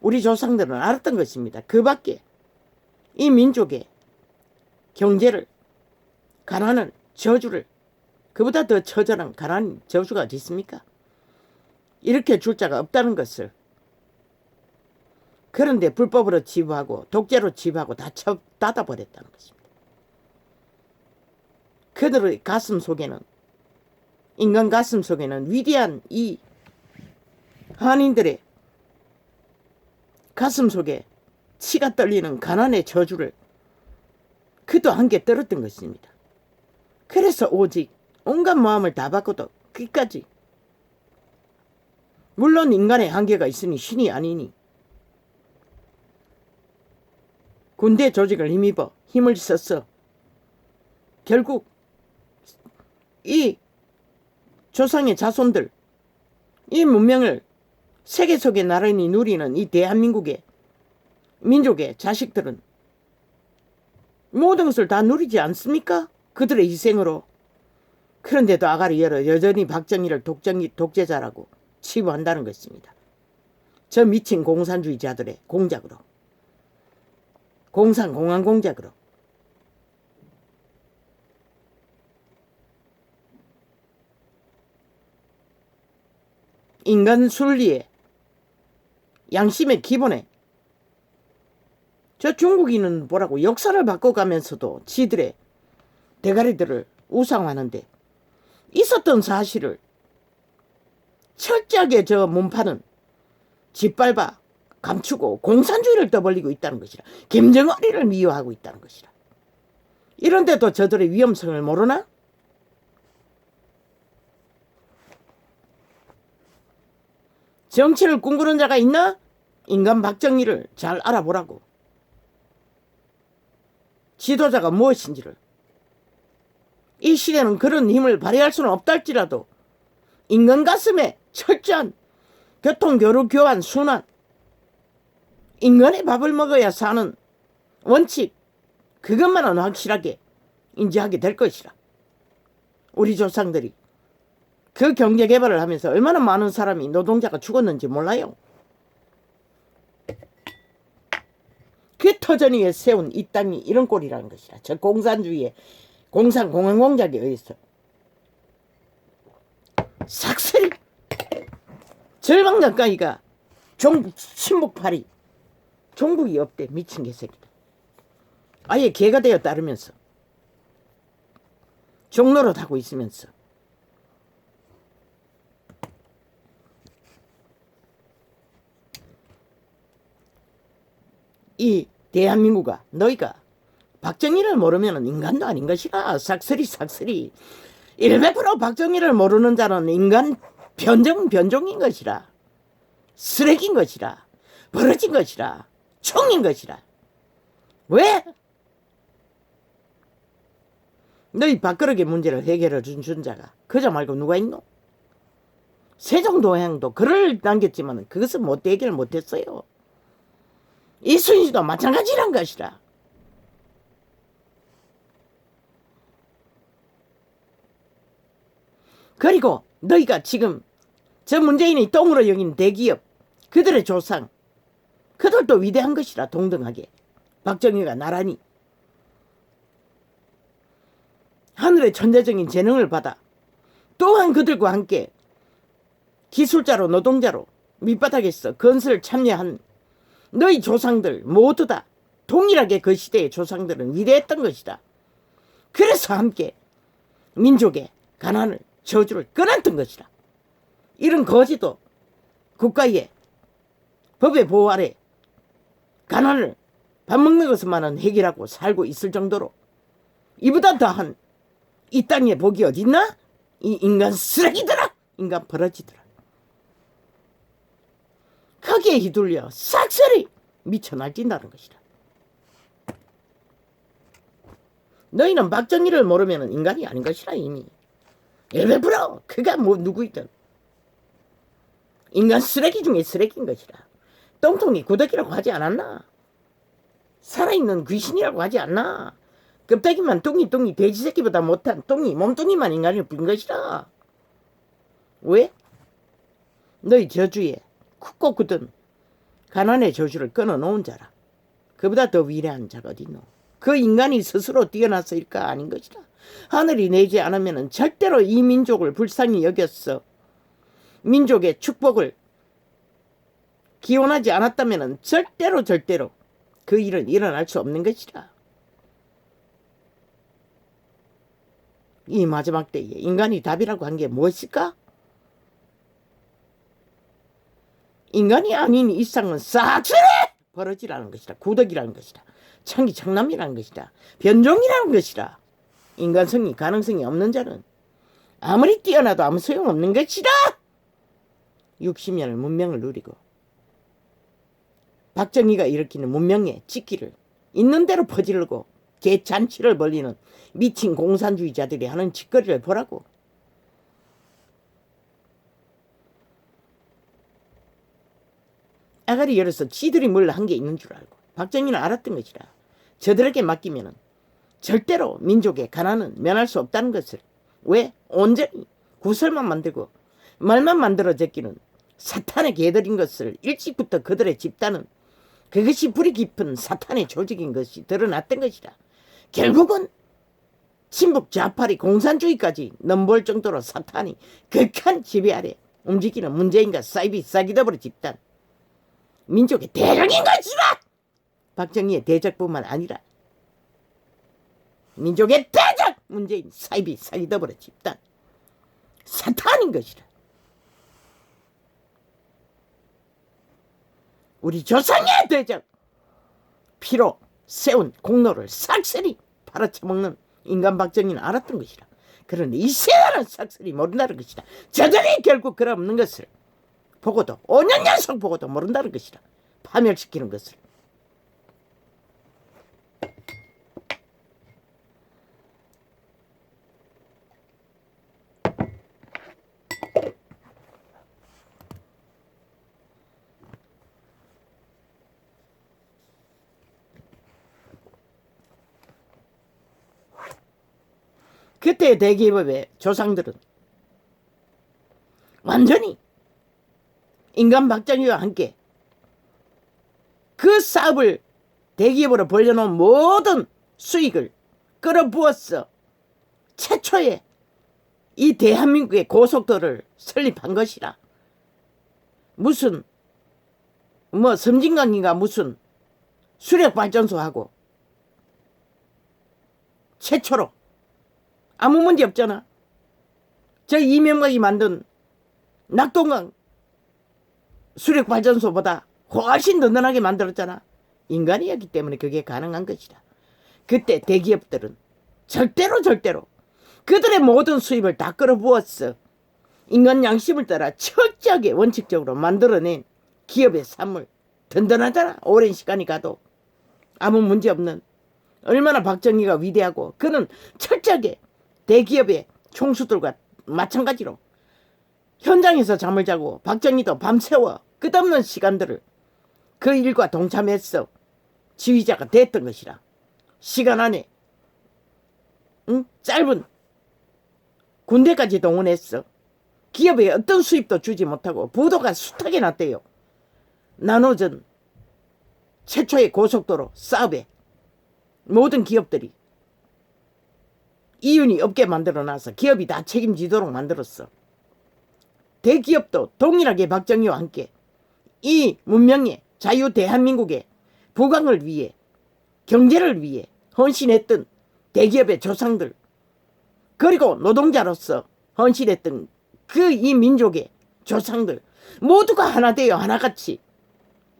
우리 조상들은 알았던 것입니다. 그 밖에 이 민족의 경제를, 가난을, 저주를, 그보다 더 처절한 가난, 저주가 어디 있습니까? 이렇게 줄 자가 없다는 것을. 그런데 불법으로 지부하고 독재로 지부하고 다 닫아버렸다는 것입니다. 그들의 가슴 속에는, 인간 가슴 속에는 위대한 이 한인들의 가슴 속에 치가 떨리는 가난의 저주를 그도 함께 떨었던 것입니다. 그래서 오직 온갖 마음을 다 바꿔도 끝까지, 물론 인간의 한계가 있으니 신이 아니니 군대 조직을 힘입어 힘을 써서 결국 이 조상의 자손들, 이 문명을 세계 속에 나란히 누리는 이 대한민국의 민족의 자식들은 모든 것을 다 누리지 않습니까? 그들의 희생으로. 그런데도 아가리 열어 여전히 박정희를 독재자라고 치부한다는 것입니다. 저 미친 공산주의자들의 공작으로, 공산 공안 공작으로. 인간 순리에, 양심의 기본에, 저 중국인은 뭐라고 역사를 바꿔가면서도 지들의 대가리들을 우상화하는데 있었던 사실을 철저하게 저 몸파는 짓밟아 감추고 공산주의를 떠벌리고 있다는 것이라. 김정은이를 미워하고 있다는 것이라. 이런데도 저들의 위험성을 모르나? 정치를 꿈꾸는 자가 있나? 인간 박정희를 잘 알아보라고. 지도자가 무엇인지를. 이 시대는 그런 힘을 발휘할 수는 없다 할지라도 인간 가슴에 철저한 교통, 교류, 교환, 순환, 인간의 밥을 먹어야 사는 원칙, 그것만은 확실하게 인지하게 될 것이라. 우리 조상들이 그 경제 개발을 하면서 얼마나 많은 사람이 노동자가 죽었는지 몰라요. 그 터전 위에 세운 이 땅이 이런 꼴이라는 것이라. 저 공산주의의 공항공작에 의해서 삭슬이 절방 가까이가 종북 친북파리 종북이 없대. 미친 개새끼다. 아예 개가 되어 따르면서 종노릇 하고 있으면서 이 대한민국아, 너희가 박정희를 모르면 인간도 아닌 것이라. 삭슬이 100% 박정희를 모르는 자는 인간 변종인 것이라. 쓰레기인 것이라. 벌어진 것이라. 총인 것이라. 왜? 너희 밥그릇의 문제를 해결해 준 자가 그저 말고 누가 있노? 세종도양도 글을 남겼지만 그것은 해결 못했어요. 이순신도 마찬가지란 것이라. 그리고 너희가 지금 저 문재인이 똥으로 여긴 대기업 그들의 조상 그들도 위대한 것이라. 동등하게 박정희가 나란히 하늘의 천재적인 재능을 받아 또한 그들과 함께 기술자로 노동자로 밑바닥에서 건설 참여한 너희 조상들 모두 다 동일하게 그 시대의 조상들은 위대했던 것이다. 그래서 함께 민족의 가난을 저주를 끊었던 것이다. 이런 거지도 국가의 법의 보호 아래 가난을 밥 먹는 것만은 해결하고 살고 있을 정도로 이보다 더한 이 땅에 복이 어딨나? 이 인간 쓰레기들아! 인간 버러지들아! 거기에 휘둘려 싹쓸이 미쳐 날뛴다는 것이다. 너희는 박정희를 모르면 인간이 아닌 것이라. 이미 100% 그가 누구이든 인간 쓰레기 중에 쓰레기인 것이라. 똥통이 구더기라고 하지 않았나? 살아있는 귀신이라고 하지 않나? 껍데기만 똥이 돼지 새끼보다 못한 몸뚱이만 인간이 빈 것이라. 왜? 너희 저주에 쿡고 굳은 가난의 저주를 끊어놓은 자라. 그보다 더 위대한 자가 어딨노? 그 인간이 스스로 뛰어났을까? 아닌 것이라. 하늘이 내지 않으면 절대로 이 민족을 불쌍히 여겼어. 민족의 축복을 기원하지 않았다면 절대로 그 일은 일어날 수 없는 것이라. 이 마지막 때에 인간이 답이라고 한 게 무엇일까? 인간이 아닌 이상은 싹쓸이 버러지라는 것이다. 구덕이라는 것이다. 창남이라는 것이다. 변종이라는 것이다. 인간성이 가능성이 없는 자는 아무리 뛰어나도 아무 소용없는 것이다. 60년을 문명을 누리고 박정희가 일으키는 문명의 직기를 있는 대로 퍼지르고 개잔치를 벌리는 미친 공산주의자들이 하는 짓거리를 보라고. 아가리 열어서 지들이 뭘 한 게 있는 줄 알고 박정희는 알았던 것이라. 저들에게 맡기면 절대로 민족의 가난은 면할 수 없다는 것을. 왜? 온전히 구설만 만들고 말만 만들어 제끼는 사탄의 개들인 것을 일찍부터 그들의 집단은 그것이 불이 깊은 사탄의 조직인 것이 드러났던 것이라. 결국은 친북 좌파리 공산주의까지 넘볼 정도로 사탄이 극한 지배 아래 움직이는 문재인과 사기더블의 집단. 민족의 대적인 것이다. 박정희의 대적뿐만 아니라 민족의 대적 문재인 사기더블의 집단. 사탄인 것이라. 우리 조상의 대적 피로 세운 공로를 싹쓸이 팔아쳐먹는 인간 박정희는 알았던 것이라. 그런데 이 세상은 싹쓸이 모른다는 것이다. 저들이 결국 그러없는 것을 보고도 5년 연속 보고도 모른다는 것이라. 파멸시키는 것을. 그때 대기업의 조상들은 완전히 인간 박정희와 함께 그 사업을 대기업으로 벌려놓은 모든 수익을 끌어부었어 최초의 이 대한민국의 고속도로를 설립한 것이라. 무슨 섬진강인가 무슨 수력발전소하고 최초로 아무 문제 없잖아. 저 이명박이 만든 낙동강 수력발전소보다 훨씬 든든하게 만들었잖아. 인간이었기 때문에 그게 가능한 것이다. 그때 대기업들은 절대로 그들의 모든 수입을 다 끌어부었어. 인간 양심을 따라 철저하게 원칙적으로 만들어낸 기업의 산물. 든든하잖아. 오랜 시간이 가도 아무 문제 없는. 얼마나 박정희가 위대하고 그는 철저하게 대기업의 총수들과 마찬가지로 현장에서 잠을 자고 박정희도 밤새워 끝없는 시간들을 그 일과 동참했어. 지휘자가 됐던 것이라. 시간 안에 짧은 군대까지 동원했어. 기업에 어떤 수입도 주지 못하고 부도가 숱하게 났대요. 나눠진 최초의 고속도로 사업에 모든 기업들이 이윤이 없게 만들어놔서 기업이 다 책임지도록 만들었어. 대기업도 동일하게 박정희와 함께 이 문명의 자유 대한민국의 부강을 위해 경제를 위해 헌신했던 대기업의 조상들 그리고 노동자로서 헌신했던 그 이 민족의 조상들 모두가 하나 되어 하나같이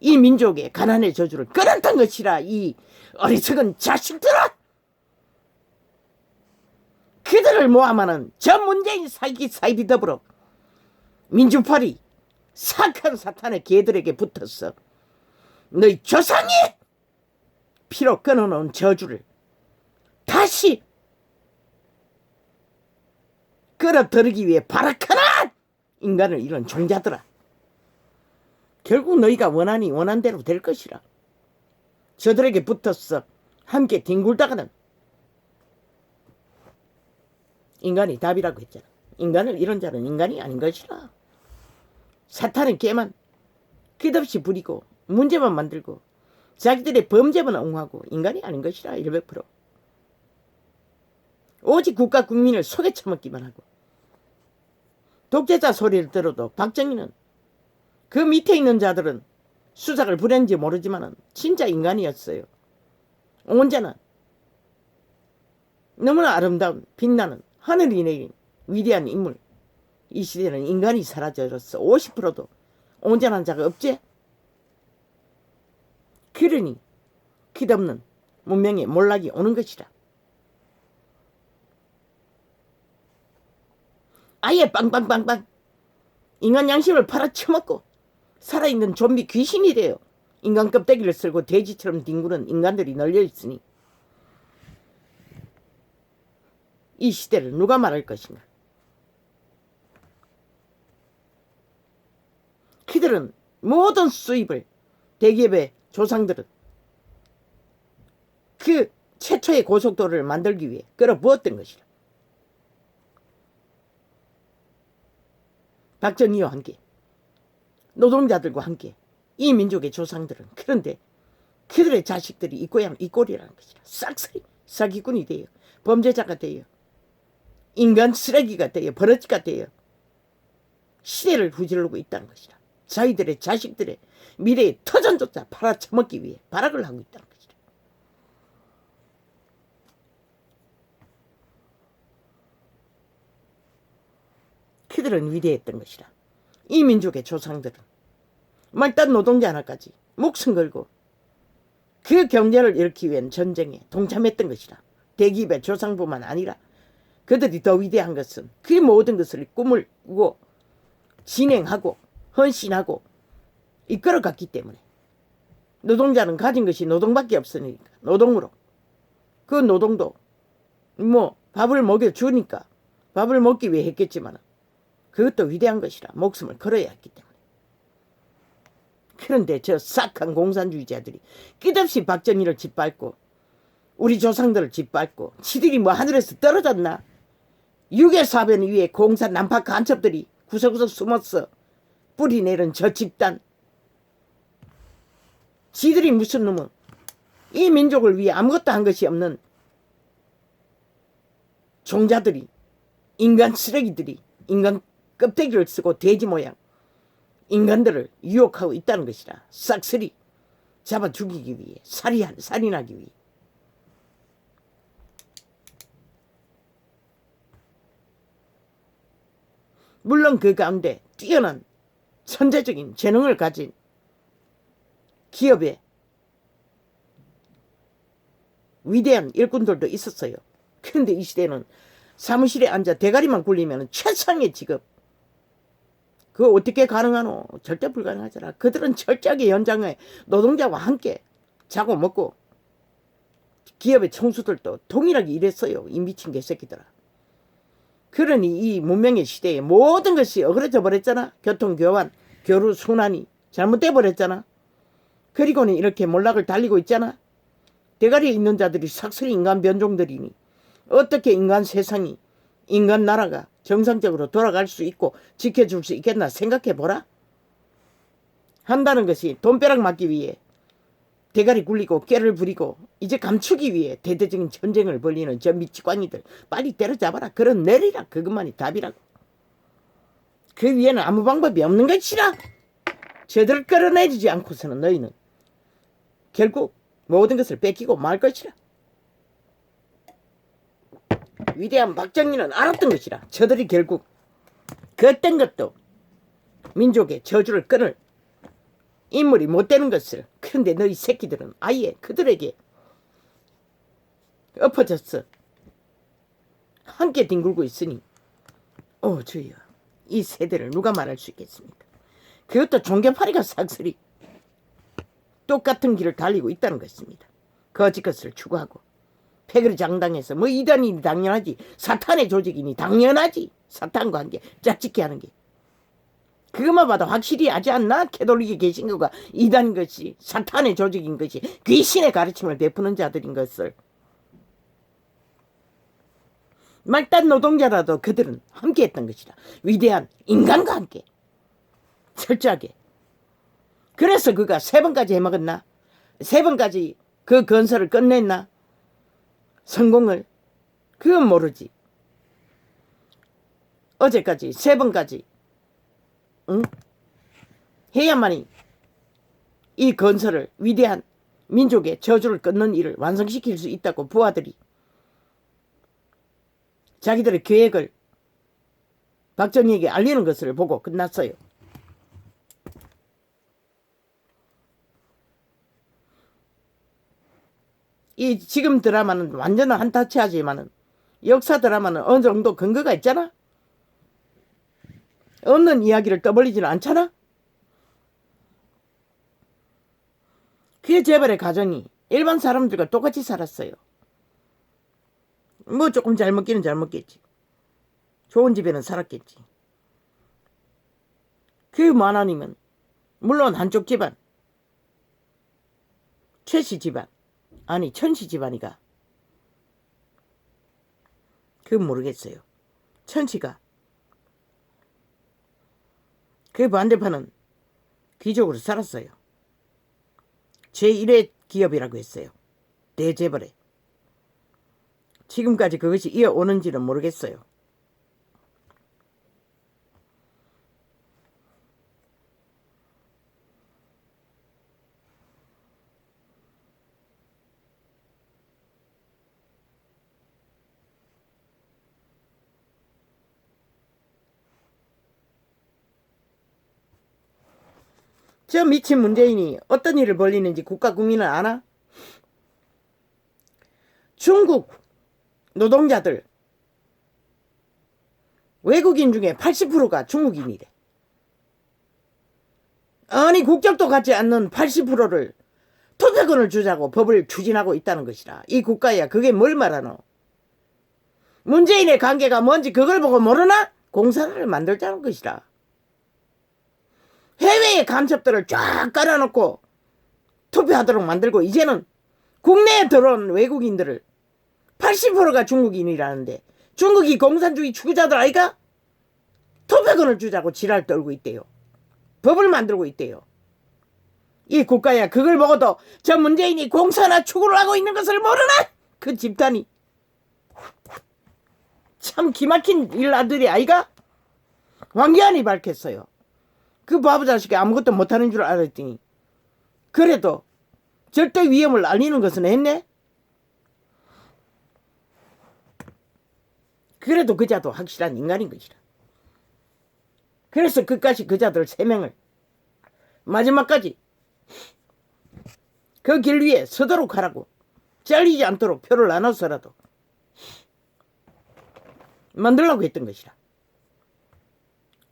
이 민족의 가난의 저주를 끊었던 것이라. 이 어리석은 자식들아, 그들을 모함하는 저 문재인 사이비 더불어 민주파리 사악한 사탄의 개들에게 붙었어. 너희 조상이 피로 끊어놓은 저주를 다시 끌어들이기 위해 발악하는 인간을 이런 종자들아. 결국 너희가 원한 대로 될 것이라. 저들에게 붙었어. 함께 뒹굴다가는 인간이 답이라고 했잖아. 인간을 이런 자는 인간이 아닌 것이라. 사탄은 걔만 끝없이 부리고 문제만 만들고 자기들의 범죄만 옹호하고 인간이 아닌 것이라. 100%. 오직 국가 국민을 속에 처먹기만 하고. 독재자 소리를 들어도 박정희는 그 밑에 있는 자들은 수작을 부렸는지 모르지만 진짜 인간이었어요. 온전한 너무나 아름다운 빛나는 하늘이 내린 위대한 인물. 이 시대는 인간이 사라져서 50%도 온전한 자가 없지. 그러니 끝없는 문명의 몰락이 오는 것이라. 아예 빵빵빵빵 인간 양심을 팔아쳐먹고 살아있는 좀비 귀신이 돼요. 인간 껍데기를 쓸고 돼지처럼 뒹구는 인간들이 널려있으니 이 시대를 누가 말할 것인가. 그들은 모든 수입을 대기업의 조상들은 그 최초의 고속도로를 만들기 위해 끌어부었던 것이라. 박정희와 함께 노동자들과 함께 이 민족의 조상들은 그런데 그들의 자식들이 이 고향 이 꼴이라는 것이라. 싹쓸이 사기꾼이 되어 범죄자가 되어 인간 쓰레기가 되어 버러지가 되어 시대를 후질르고 있다는 것이라. 자기들의 자식들의 미래의 터전조차 팔아쳐먹기 위해 발악을 하고 있다는 것이라. 그들은 위대했던 것이라. 이 민족의 조상들은 말단 노동자 하나까지 목숨 걸고 그 경제를 일으키기 위한 전쟁에 동참했던 것이라. 대기업의 조상뿐만 아니라 그들이 더 위대한 것은 그 모든 것을 꿈을 꾸고 진행하고 헌신하고 이끌어갔기 때문에 노동자는 가진 것이 노동밖에 없으니까 노동으로 그 노동도 뭐 밥을 먹여주니까 밥을 먹기 위해 했겠지만 그것도 위대한 것이라 목숨을 걸어야 했기 때문에. 그런데 저 싹한 공산주의자들이 끝없이 박정희를 짓밟고 우리 조상들을 짓밟고 지들이 뭐 하늘에서 떨어졌나. 유괴사변 위에 공산 난파 간첩들이 구석구석 숨었어 뿌리내린 저 집단. 지들이 무슨 놈은 이 민족을 위해 아무것도 한 것이 없는 종자들이, 인간 쓰레기들이 인간 껍데기를 쓰고 돼지 모양 인간들을 유혹하고 있다는 것이라. 싹쓸이 잡아 죽이기 위해 살인하기 위해. 물론 그 가운데 뛰어난 천재적인 재능을 가진 기업의 위대한 일꾼들도 있었어요. 그런데 이 시대는 사무실에 앉아 대가리만 굴리면 최상의 직업. 그거 어떻게 가능하노? 절대 불가능하잖아. 그들은 철저하게 현장에 노동자와 함께 자고 먹고 기업의 총수들도 동일하게 일했어요. 이 미친 개새끼들아. 그러니 이 문명의 시대에 모든 것이 어그러져 버렸잖아. 교통교환, 교류순환이 잘못돼 버렸잖아. 그리고는 이렇게 몰락을 달리고 있잖아. 대가리에 있는 자들이 삭슬이 인간 변종들이니 어떻게 인간 세상이, 인간 나라가 정상적으로 돌아갈 수 있고 지켜줄 수 있겠나 생각해보라. 한다는 것이 돈벼락 맞기 위해 대가리 굴리고 깨를 부리고 이제 감추기 위해 대대적인 전쟁을 벌리는 저 미치광이들 빨리 때려잡아라. 그런 내리라. 그것만이 답이라고. 그 위에는 아무 방법이 없는 것이라. 저들을 끌어내리지 않고서는 너희는 결국 모든 것을 뺏기고 말 것이라. 위대한 박정희는 알았던 것이라. 저들이 결국 그 어떤 것도 민족의 저주를 끊을 인물이 못 되는 것을. 그런데 너희 새끼들은 아예 그들에게 엎어졌어. 함께 뒹굴고 있으니 주여, 이 세대를 누가 말할 수 있겠습니까? 그것도 종교파리가 싹쓸이 똑같은 길을 달리고 있다는 것입니다. 거짓 것을 추구하고 패거리 장당해서 뭐 이단이니 당연하지, 사탄의 조직이니 당연하지, 사탄과 함께 짝짓기 하는 게 그것만 봐도 확실히 하지 않나? 캐톨릭에 계신 거가 이단인 것이, 사탄의 조직인 것이, 귀신의 가르침을 베푸는 자들인 것을. 말단 노동자라도 그들은 함께 했던 것이다. 위대한 인간과 함께 철저하게. 그래서 그가 3번까지 해먹었나? 3번까지 그 건설을 끝냈나? 성공을? 그건 모르지. 어제까지 3번까지 해야만이 이 건설을, 위대한 민족의 저주를 끊는 일을 완성시킬 수 있다고 부하들이 자기들의 계획을 박정희에게 알리는 것을 보고 끝났어요. 이 지금 드라마는 완전한 한타치하지만은 역사 드라마는 어느 정도 근거가 있잖아. 없는 이야기를 떠벌리지는 않잖아. 그 재벌의 가정이 일반 사람들과 똑같이 살았어요. 뭐 조금 잘 먹기는 잘 먹겠지. 좋은 집에는 살았겠지. 그 만화님은 물론 한쪽 집안, 최씨 집안, 아니 천씨 집안이가, 그건 모르겠어요. 천씨가 그 반대편은 귀족으로 살았어요. 제1의 기업이라고 했어요. 대재벌에. 지금까지 그것이 이어오는지는 모르겠어요. 저 미친 문재인이 어떤 일을 벌리는지 국가 국민은 아나? 중국 노동자들 외국인 중에 80%가 중국인이래. 아니 국적도 같지 않는 80%를 투표권을 주자고 법을 추진하고 있다는 것이라. 이 국가야 그게 뭘 말하노? 문재인의 관계가 뭔지 그걸 보고 모르나? 공산을 만들자는 것이라. 해외의 간첩들을 쫙 깔아놓고 투표하도록 만들고 이제는 국내에 들어온 외국인들을 80%가 중국인이라는데 중국이 공산주의 추구자들 아이가? 투표권을 주자고 지랄 떨고 있대요. 법을 만들고 있대요. 이 국가야 그걸 보고도 저 문재인이 공산화 추구를 하고 있는 것을 모르나? 그 집단이 참 기막힌 일아들이 아이가? 황교안이 밝혔어요. 그 바보 자식이 아무것도 못하는 줄 알았더니 그래도 절대 위험을 알리는 것은 했네. 그래도 그자도 확실한 인간인 것이라. 그래서 끝까지 그자들 3명을 마지막까지 그 길 위에 서도록 하라고 잘리지 않도록 표를 나눠서라도 만들려고 했던 것이라.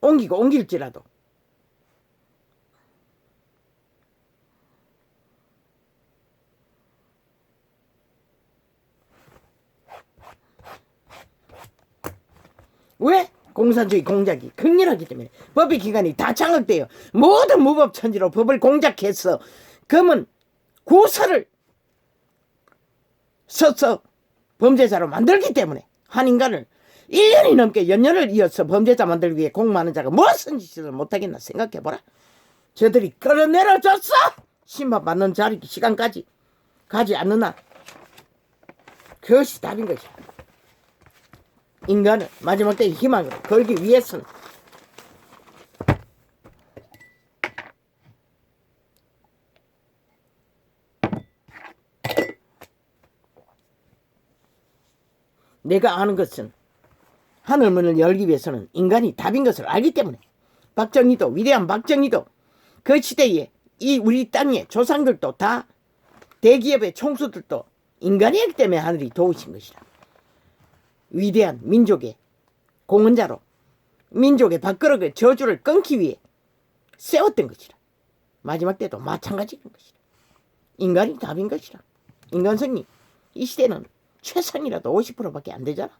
옮기고 옮길지라도. 왜? 공산주의 공작이 극렬하기 때문에 법의 기관이 다 장악돼요. 모든 무법천지로 법을 공작해서 그러면 구설을 써서 범죄자로 만들기 때문에 한 인간을 1년이 넘게 연년을 이어서 범죄자 만들기 위해 공부하는 자가 무슨 짓을 못하겠나 생각해보라. 저들이 끌어내려줬어. 심판받는 자리 시간까지 가지 않는 한 그것이 답인 것이야. 인간은 마지막 때의 희망을 걸기 위해서는 내가 아는 것은 하늘문을 열기 위해서는 인간이 답인 것을 알기 때문에 박정희도 위대한 박정희도 그 시대에 이 우리 땅의 조상들도 다 대기업의 총수들도 인간이었기 때문에 하늘이 도우신 것이라. 위대한 민족의 공헌자로 민족의 밥그릇의 저주를 끊기 위해 세웠던 것이라. 마지막 때도 마찬가지인 것이라. 인간이 답인 것이라. 인간성이 이 시대는 최상이라도 50%밖에 안 되잖아.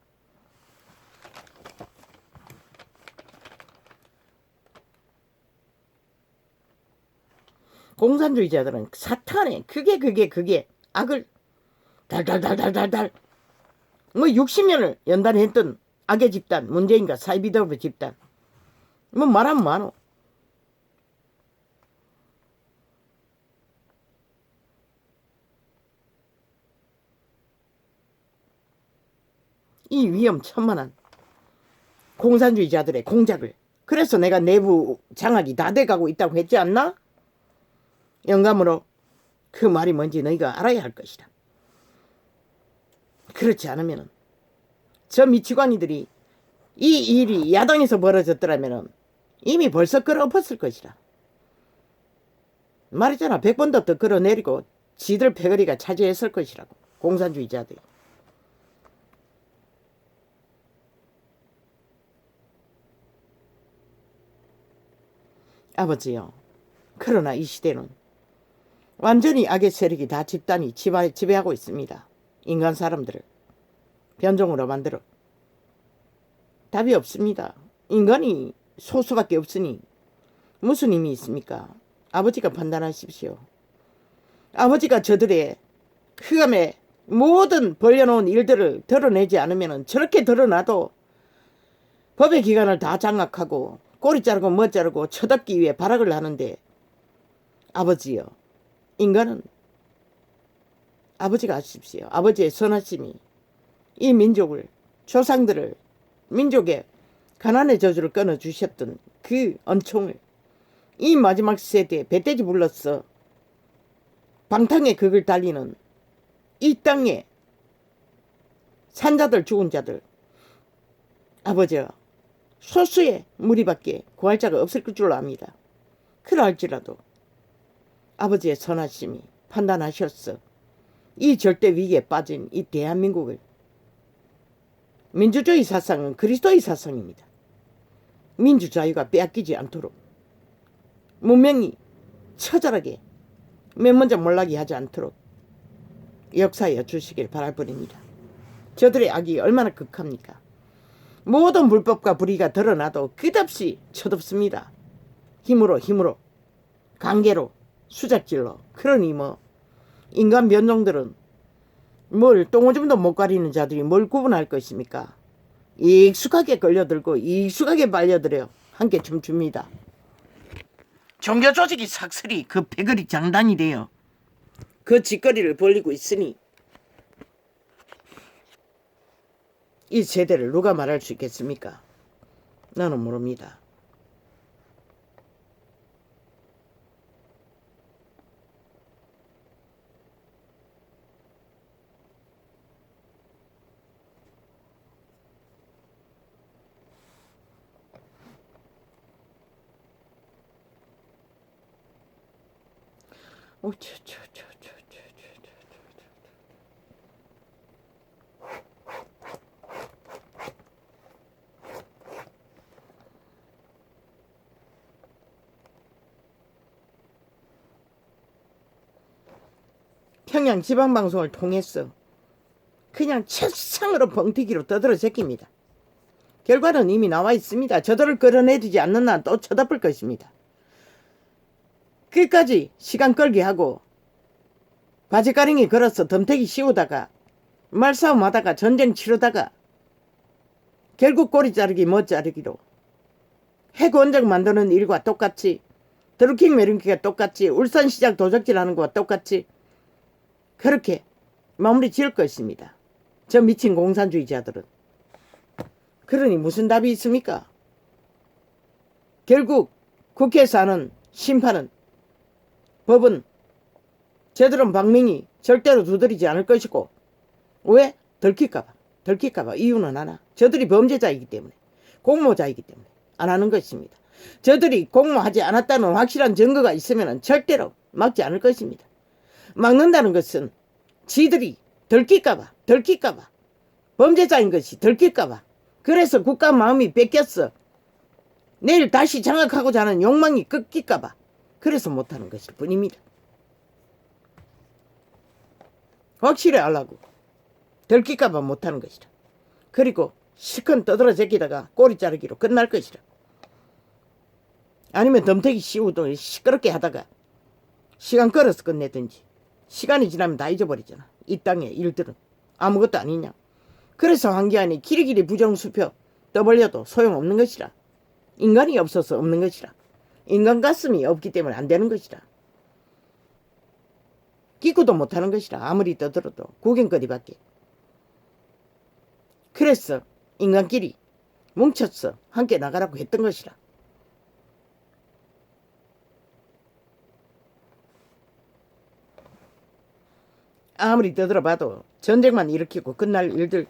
공산주의자들은 사탄에 그게 악을 달달달달달달 뭐 60년을 연단했던 악의 집단 문재인과 사이비더의 집단 뭐 말하면 많어. 이 위험천만한 공산주의자들의 공작을 그래서 내가 내부 장악이 다 돼가고 있다고 했지 않나? 영감으로 그 말이 뭔지 너희가 알아야 할 것이다. 그렇지 않으면 저 미치광이들이 이 일이 야당에서 벌어졌더라면 이미 벌써 끌어엎었을 것이다. 말했잖아. 100번도 더 끌어내리고 지들 패거리가 차지했을 것이라고. 공산주의자들이. 아버지요. 그러나 이 시대는 완전히 악의 세력이 다 집단이 지배하고 있습니다. 인간 사람들을 변종으로 만들어. 답이 없습니다. 인간이 소수밖에 없으니 무슨 힘이 있습니까? 아버지가 판단하십시오. 아버지가 저들의 흑암의 모든 벌려놓은 일들을 드러내지 않으면 저렇게 드러나도 법의 기관을 다 장악하고 꼬리 자르고 뭐 자르고 쳐덮기 위해 발악을 하는데 아버지요. 인간은 아버지가 하십시오. 아버지의 선하심이 이 민족을 조상들을 민족의 가난의 저주를 끊어주셨던 그恩총을 이 마지막 세대에 배떼지 불러서 방탕의 극을 달리는 이 땅의 산자들 죽은 자들 아버지와 소수의 무리밖에 구할 자가 없을 줄 압니다. 그러할지라도 아버지의 선하심이 판단하셨어. 이 절대 위기에 빠진 이 대한민국을. 민주주의 사상은 그리스도의 사상입니다. 민주자유가 빼앗기지 않도록 문명이 처절하게 맨 먼저 몰락이 하지 않도록 역사해 주시길 바랄 뿐입니다. 저들의 악이 얼마나 극합니까? 모든 불법과 불의가 드러나도 끝없이 쳐덮습니다. 힘으로 관계로 수작질로. 그러니 뭐 인간 변종들은 뭘 똥오줌도 못 가리는 자들이 뭘 구분할 것입니까? 익숙하게 걸려들고 익숙하게 말려들여 함께 춤춥니다. 종교 조직이 삭슬이 그 패거리 장단이 되어 그 짓거리를 벌리고 있으니 이 세대를 누가 말할 수 있겠습니까? 나는 모릅니다. 평양 지방방송을 통해서 그냥 첫상으로 벙튀기로 떠들어 제낍니다. 결과는 이미 나와 있습니다. 저들을 끌어내리지 않는 한 또 쳐다볼 것입니다. 끝까지 시간 끌게 하고 바지가랭이 걸어서 덤태기 씌우다가 말싸움하다가 전쟁 치르다가 결국 꼬리 자르기 못 자르기로 핵원정 만드는 일과 똑같이 드루킹 메lun키가 똑같이 울산시장 도적질하는 것과 똑같이 그렇게 마무리 지을 것입니다. 저 미친 공산주의자들은. 그러니 무슨 답이 있습니까? 결국 국회에서 하는 심판은 법은 저들은 방맹이 절대로 두드리지 않을 것이고 왜? 들킬까봐 이유는 하나. 저들이 범죄자이기 때문에 공모자이기 때문에 안 하는 것입니다. 저들이 공모하지 않았다는 확실한 증거가 있으면 절대로 막지 않을 것입니다. 막는다는 것은 지들이 들킬까봐 범죄자인 것이 들킬까봐 그래서 국가 마음이 뺏겼어. 내일 다시 장악하고자 하는 욕망이 꺾일까봐 그래서 못하는 것일 뿐입니다. 확실히 알라고. 들킬까봐 못하는 것이라. 그리고 실컷 떠들어 제끼다가 꼬리 자르기로 끝날 것이라. 아니면 덤태기 씌우도 시끄럽게 하다가 시간 끌어서 끝내든지. 시간이 지나면 다 잊어버리잖아. 이 땅의 일들은 아무것도 아니냐. 그래서 한기안이 길이길이 부정수표 떠벌려도 소용없는 것이라. 인간이 없어서 없는 것이라. 인간 가슴이 없기 때문에 안 되는 것이라. 기구도 못하는 것이라. 아무리 떠들어도 구경거리밖에. 그래서 인간끼리 뭉쳤어 함께 나가라고 했던 것이라. 아무리 떠들어봐도 전쟁만 일으키고 끝날 일들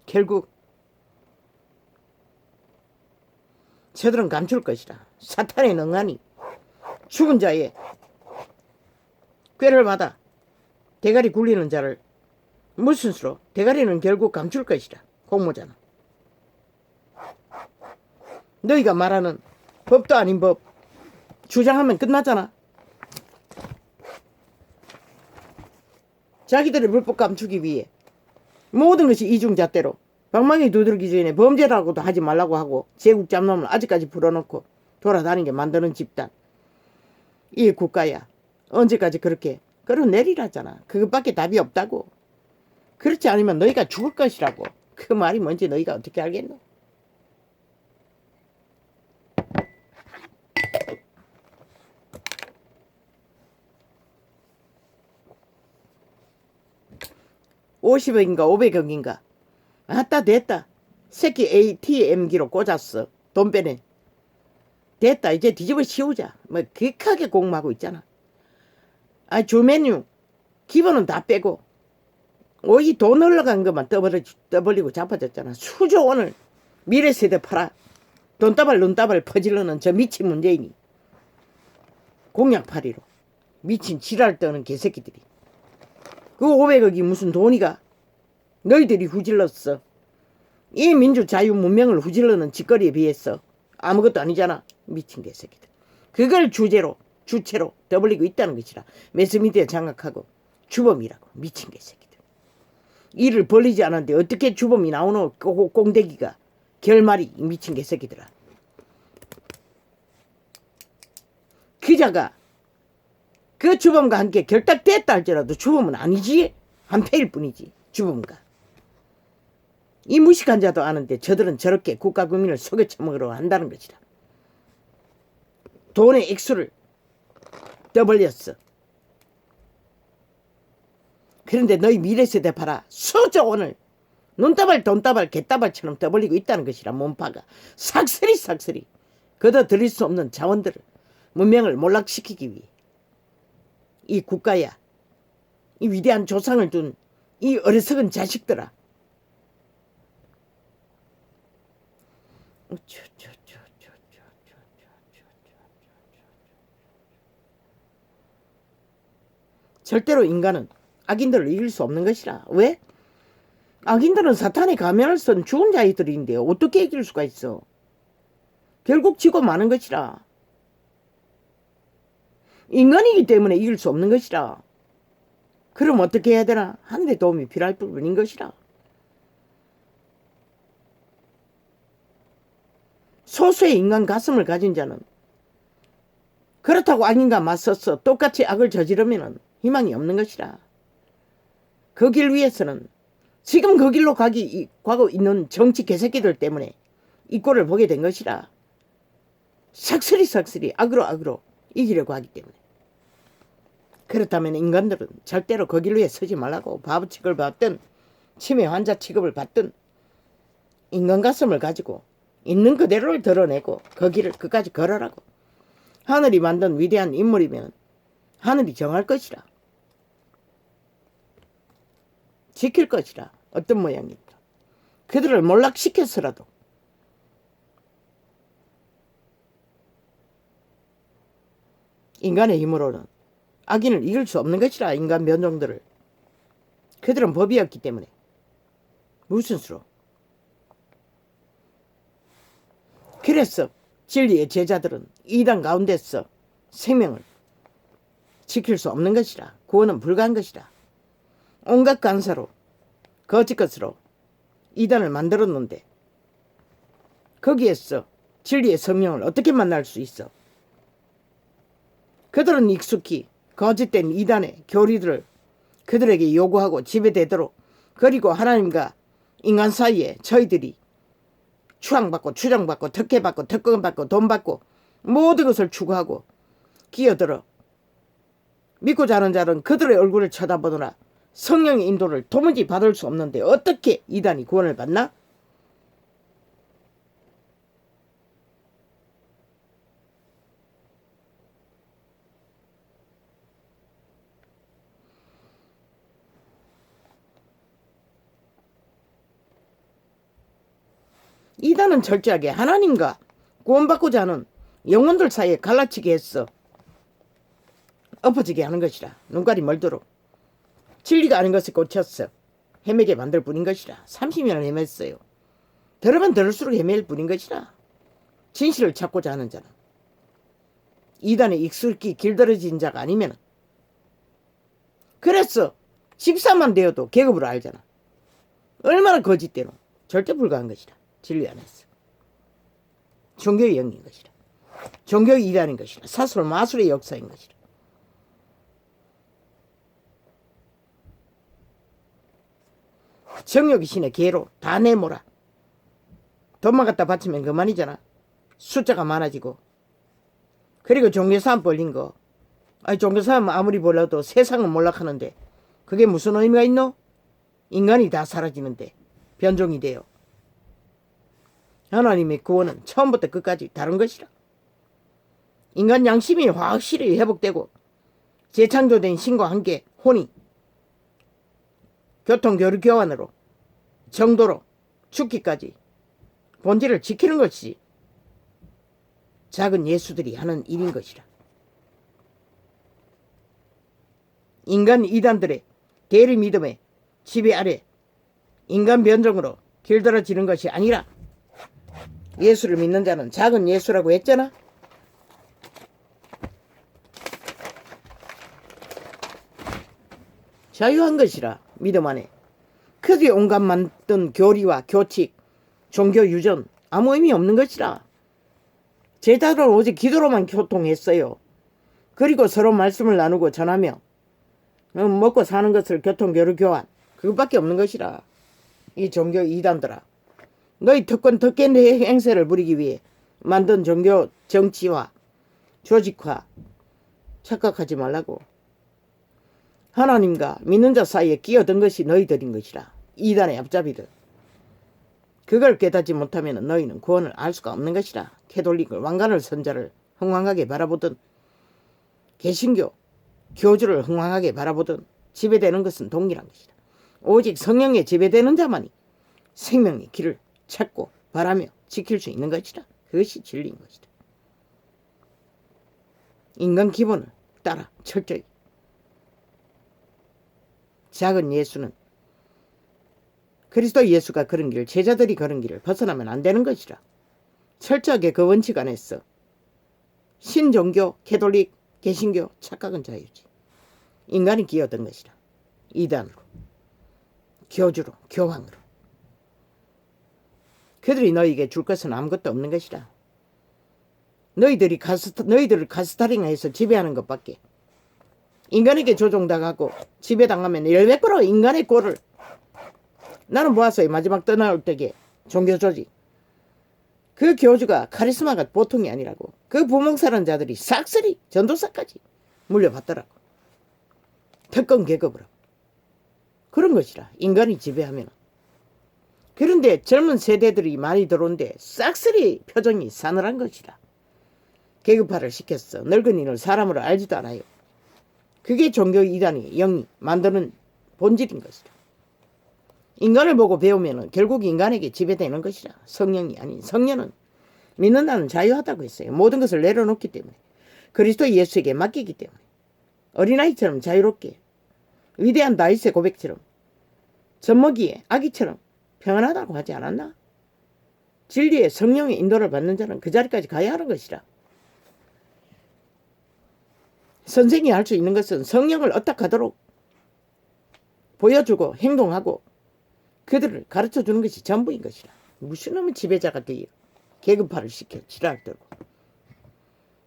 결국 저들은 감출 것이라. 사탄의 능한이 죽은 자의 꾀를 받아 대가리 굴리는 자를 무슨 수로 대가리는 결국 감출 것이라. 공모자는 너희가 말하는 법도 아닌 법 주장하면 끝나잖아. 자기들의 불법 감추기 위해 모든 것이 이중잣대로 방망이 두들기 전에 범죄라고도 하지 말라고 하고 제국 잡놈을 아직까지 불어넣고 돌아다니게 만드는 집단. 이 국가야 언제까지 그렇게 끌어내리라잖아. 그것밖에 답이 없다고. 그렇지 않으면 너희가 죽을 것이라고. 그 말이 뭔지 너희가 어떻게 알겠노? $50억인가 500억인가 아따 됐다. 새끼 ATM기로 꽂았어. 돈 빼내. 됐다. 이제 뒤집어 씌우자. 뭐 격하게 공부하고 있잖아. 아, 주 메뉴 기본은 다 빼고 오이 돈 흘러간 것만 떠벌리고 자빠졌잖아. 수조 원을 미래세대 팔아. 돈다발 눈다발 퍼질러는 저 미친 문재인이 공약팔이로 미친 지랄 떠는 개새끼들이. 그 500억이 무슨 돈이가. 너희들이 후질렀어. 이 민주 자유 문명을 후질러는 짓거리에 비해서 아무것도 아니잖아. 미친 개새끼들. 그걸 주체로 떠벌리고 있다는 것이라. 매스미디어 장악하고 주범이라고. 미친 개새끼들. 일을 벌리지 않았는데 어떻게 주범이 나오노. 꽁대기가. 결말이 미친 개새끼들아. 기자가 그 주범과 함께 결탁됐다 할지라도 주범은 아니지. 한패일 뿐이지. 주범과. 이 무식한 자도 아는데 저들은 저렇게 국가 국민을 속여 처먹으러 한다는 것이다. 돈의 액수를 떠벌렸어. 그런데 너희 미래세대 봐라. 수조 원을 눈다발 돈다발 개다발처럼 떠벌리고 있다는 것이라. 몸파가 삭슬이 걷어들일 수 없는 자원들을 문명을 몰락시키기 위해 이 국가야, 이 위대한 조상을 둔 이 어리석은 자식들아. 절대로 인간은 악인들을 이길 수 없는 것이라. 왜? 악인들은 사탄의 가면을 쓴 죽은 자들인데 어떻게 이길 수가 있어. 결국 지고 마는 것이라. 인간이기 때문에 이길 수 없는 것이라. 그럼 어떻게 해야 되나? 하늘의 도움이 필요할 뿐인 것이라. 소수의 인간 가슴을 가진 자는 그렇다고 악인과 맞서서 똑같이 악을 저지르면 희망이 없는 것이라. 그 길 위에서는 지금 그 길로 가고 있는 정치 개새끼들 때문에 이 꼴을 보게 된 것이라. 삭슬이 악으로 이기려고 하기 때문에. 그렇다면 인간들은 절대로 그 길 위에 서지 말라고. 바보 취급을 받든 치매 환자 취급을 받든 인간 가슴을 가지고 있는 그대로를 드러내고 그 길을 끝까지 걸어라고. 하늘이 만든 위대한 인물이면 하늘이 정할 것이라. 지킬 것이라. 어떤 모양이든. 그들을 몰락시켜서라도 인간의 힘으로는 악인을 이길 수 없는 것이라. 인간 변종들을. 그들은 법이었기 때문에. 무슨 수로. 그래서 진리의 제자들은 이단 가운데서 생명을 지킬 수 없는 것이라. 구원은 불가한 것이라. 온갖 간사로 거짓 것으로 이단을 만들었는데 거기에서 진리의 성령을 어떻게 만날 수 있어. 그들은 익숙히 거짓된 이단의 교리들을 그들에게 요구하고 지배되도록, 그리고 하나님과 인간 사이에 저희들이 추앙받고 추정받고 특혜받고 특권받고 돈받고 모든 것을 추구하고 끼어들어 믿고자 하는 자는 그들의 얼굴을 쳐다보느라 성령의 인도를 도무지 받을 수 없는데 어떻게 이단이 구원을 받나? 이단은 철저하게 하나님과 구원받고자 하는 영혼들 사이에 갈라치게 했어. 엎어지게 하는 것이라. 눈깔이 멀도록. 진리가 아닌 것을 고쳤어. 헤매게 만들 뿐인 것이라. 30년을 헤맸어요. 들으면 들을수록 헤맬 뿐인 것이라. 진실을 찾고자 하는 자는, 이단에 익숙히 길들여진 자가 아니면, 그래서 집사만 되어도 계급으로 알잖아. 얼마나 거짓대로. 절대 불가한 것이라. 진리 안에서. 종교의 영인 것이라. 종교의 이단인 것이라. 사술 마술의 역사인 것이라. 정욕의 신의 개로 다 내모라. 돈만 갖다 바치면 그만이잖아. 숫자가 많아지고. 그리고 종교사업 벌린 거. 아니, 종교사업 아무리 벌려도 세상은 몰락하는데 그게 무슨 의미가 있노? 인간이 다 사라지는데 변종이 돼요. 하나님의 구원은 처음부터 끝까지 다른 것이라. 인간 양심이 확실히 회복되고 재창조된 신과 함께 혼이 교통교류 교환으로 정도로 죽기까지 본질을 지키는 것이 작은 예수들이 하는 일인 것이라. 인간 이단들의 대리 믿음의 지배 아래 인간 변종으로 길들어지는 것이 아니라 예수를 믿는 자는 작은 예수라고 했잖아. 자유한 것이라 믿음 안에. 그 뒤에 온갖 만든 교리와 교칙, 종교 유전 아무 의미 없는 것이라. 제자들은 오직 기도로만 교통했어요. 그리고 서로 말씀을 나누고 전하며 먹고 사는 것을 교통교류 교환, 그것밖에 없는 것이라. 이 종교 이단들아, 너희 특권 덕견 행세를 부리기 위해 만든 종교 정치화, 조직화 착각하지 말라고. 하나님과 믿는 자 사이에 끼어든 것이 너희들인 것이라. 이단의 앞잡이들. 그걸 깨닫지 못하면 너희는 구원을 알 수가 없는 것이라. 캐톨릭을 왕관을 선자를 흥황하게 바라보든 개신교 교주를 흥황하게 바라보든 지배되는 것은 동일한 것이다. 오직 성령에 지배되는 자만이 생명의 길을 찾고 바라며 지킬 수 있는 것이다. 그것이 진리인 것이다. 인간 기본을 따라 철저히. 작은 예수는 그리스도 예수가 걸은 길, 제자들이 걸은 길을 벗어나면 안 되는 것이라. 철저하게 그 원칙 안에서 신종교, 캐톨릭, 개신교 착각은 자유지. 인간이 끼어든 것이라. 이단으로, 교주로, 교황으로. 그들이 너희에게 줄 것은 아무것도 없는 것이라. 너희들을 가스타링해서 지배하는 것밖에. 인간에게 조종당하고 지배당하면 열매꾸러 인간의 꼴을. 나는 모았어요. 마지막 떠나올 때에 종교조직. 그 교주가 카리스마가 보통이 아니라고. 그 부몽사라는 자들이 싹쓸이 전도사까지 물려받더라고. 특권 계급으로. 그런 것이라. 인간이 지배하면. 그런데 젊은 세대들이 많이 들어온데 싹쓸이 표정이 싸늘한 것이라. 계급화를 시켰어. 늙은이를 사람으로 알지도 않아요. 그게 종교 이단이 영이 만드는 본질인 것이다. 인간을 보고 배우면 결국 인간에게 지배되는 것이라. 성령이 아닌 성령은 믿는다는 자유하다고 했어요. 모든 것을 내려놓기 때문에. 그리스도 예수에게 맡기기 때문에. 어린아이처럼 자유롭게. 위대한 다윗의 고백처럼. 젖먹이에 아기처럼 평안하다고 하지 않았나? 진리의 성령의 인도를 받는 자는 그 자리까지 가야 하는 것이라. 선생이 할 수 있는 것은 성령을 어떡하도록 보여주고 행동하고 그들을 가르쳐주는 것이 전부인 것이라. 무슨 놈의 지배자가 되어 계급화를 시켜 지랄 들고.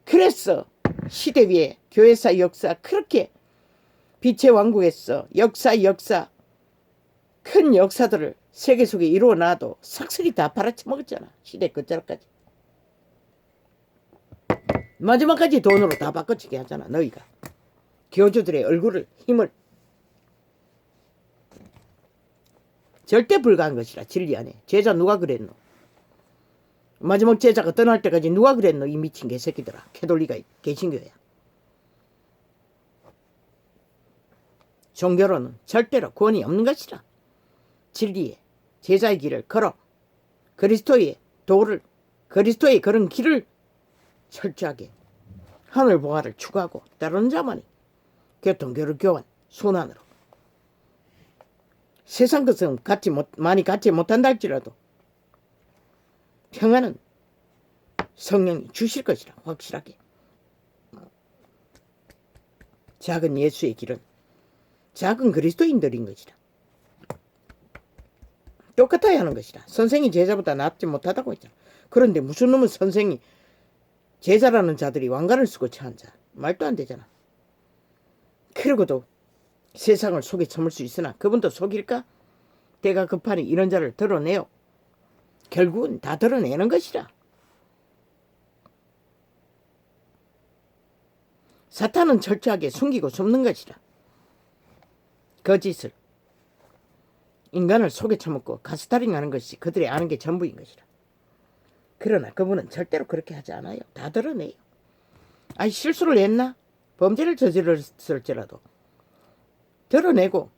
그래서 시대 위에 교회사 역사 그렇게 빛의 왕국에서 역사 큰 역사들을 세계 속에 이루어 놔도 삭슬이 다 팔아쳐먹었잖아. 시대 끝자락까지. 마지막까지 돈으로 다 바꿔치게 하잖아. 너희가. 교주들의 얼굴을 힘을. 절대 불가한 것이라. 진리 안에. 제자 누가 그랬노? 마지막 제자가 떠날 때까지 누가 그랬노? 이 미친 개새끼들아. 캐톨리가 개신교야. 종교로는 절대로 구원이 없는 것이라. 진리에 제자의 길을 걸어 그리스도의 도를 그리스도의 그런 길을 철저하게 하늘 보화를 추구하고 따르는 자만이 교통교류 교환 순환으로 세상 것은 많이 갖지 못한다 할지라도 평안은 성령이 주실 것이라. 확실하게. 작은 예수의 길은 작은 그리스도인들인 것이라. 똑같아야 하는 것이라. 선생이 제자보다 낫지 못하다고 했잖아. 그런데 무슨 놈은 선생이 제자라는 자들이 왕관을 쓰고 처한 자. 말도 안 되잖아. 그러고도 세상을 속에 처물 수 있으나 그분도 속일까? 때가 급하니 이런 자를 드러내요. 결국은 다 드러내는 것이라. 사탄은 철저하게 숨기고 숨는 것이라. 거짓을. 인간을 속에 처먹고 가스타링하는 것이 그들이 아는 게 전부인 것이라. 그러나 그분은 절대로 그렇게 하지 않아요. 다 드러내요. 아니 실수를 했나? 범죄를 저질렀을지라도 드러내고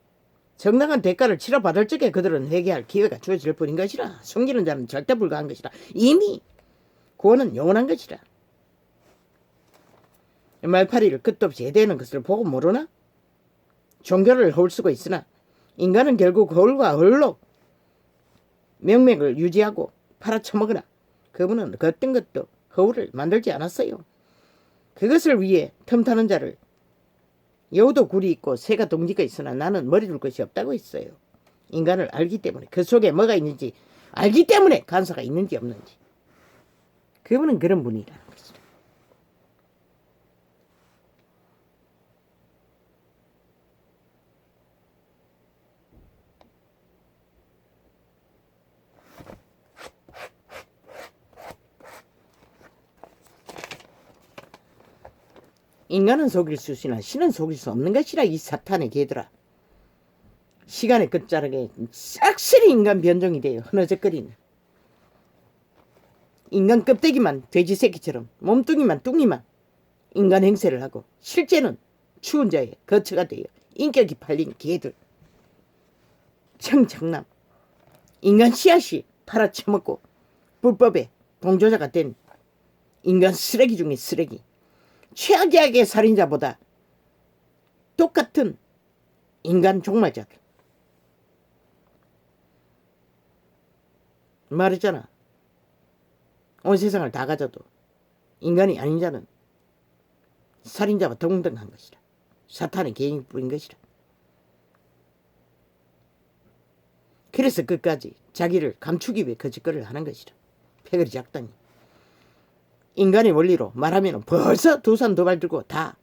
정당한 대가를 치러받을 적에 그들은 회개할 기회가 주어질 뿐인 것이라. 숨기는 자는 절대 불가한 것이라. 이미 구원은 영원한 것이라. 말파리를 끝도 없이 해대는 것을 보고 모르나? 종교를 홀수고 있으나 인간은 결국 홀과 홀로 명맥을 유지하고 팔아쳐먹으나 그분은 그 어떤 것도 허울을 만들지 않았어요. 그것을 위해 틈타는 자를 여우도 굴이 있고 새가 동지가 있으나 나는 머리 둘 것이 없다고 했어요. 인간을 알기 때문에 그 속에 뭐가 있는지 알기 때문에 간사가 있는지 없는지. 그분은 그런 분이라는 것이죠. 인간은 속일 수 있으나 신은 속일 수 없는 것이라 이 사탄의 개들아. 시간의 끝자락에 싹쓸이 인간 변종이 되어 흐느적거리는 인간 껍데기만 돼지 새끼처럼 몸뚱이만 뚱이만 인간 행세를 하고 실제는 추운 자의 거처가 되어 인격이 팔린 개들. 청청남 인간 씨앗이 팔아쳐먹고 불법의 동조자가 된 인간 쓰레기 중에 쓰레기. 최악의 살인자보다 똑같은 인간 종말자들. 말했잖아. 온 세상을 다 가져도 인간이 아닌 자는 살인자와 동등한 것이라. 사탄의 개인이 뿌린 것이라. 그래서 끝까지 자기를 감추기 위해 거짓거리를 하는 것이라. 패거리 작다니. 인간의 원리로 말하면 벌써 두 산 두 발 들고 다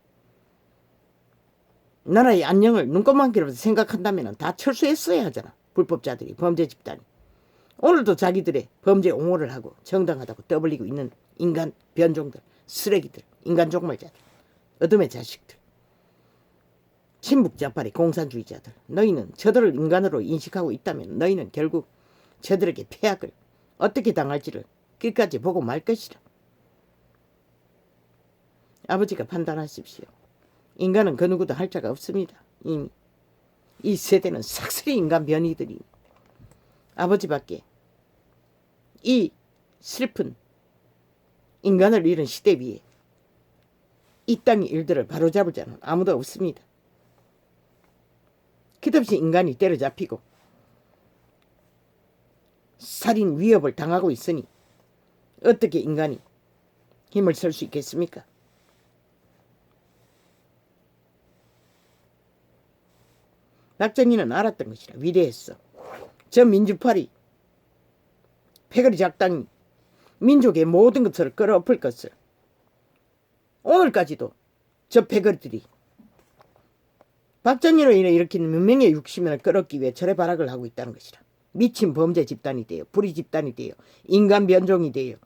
나라의 안녕을 눈꼽만큼이라도 생각한다면 다 철수했어야 하잖아. 불법자들이, 범죄 집단이. 오늘도 자기들의 범죄 옹호를 하고 정당하다고 떠벌리고 있는 인간 변종들, 쓰레기들, 인간 종말자들, 어둠의 자식들, 친북자파리 공산주의자들. 너희는 저들을 인간으로 인식하고 있다면 너희는 결국 저들에게 폐악을 어떻게 당할지를 끝까지 보고 말 것이라. 아버지가 판단하십시오. 인간은 그 누구도 할 자가 없습니다. 이미 이 세대는 싹쓸이 인간 변이들이 아버지밖에 이 슬픈 인간을 잃은 시대 위에 이 땅의 일들을 바로잡을 자는 아무도 없습니다. 끝없이 인간이 때려잡히고 살인 위협을 당하고 있으니 어떻게 인간이 힘을 쓸 수 있겠습니까? 박정희는 알았던 것이라. 위대했어. 저 민주파리 패거리 작당이 민족의 모든 것을 끌어엎을 것을 오늘까지도 저 패거리들이 박정희로 인해 일으킨 몇 명의 육신을 끌어엎기 위해 철의 발악을 하고 있다는 것이라. 미친 범죄 집단이 되어 불의 집단이 되어 인간 변종이 되어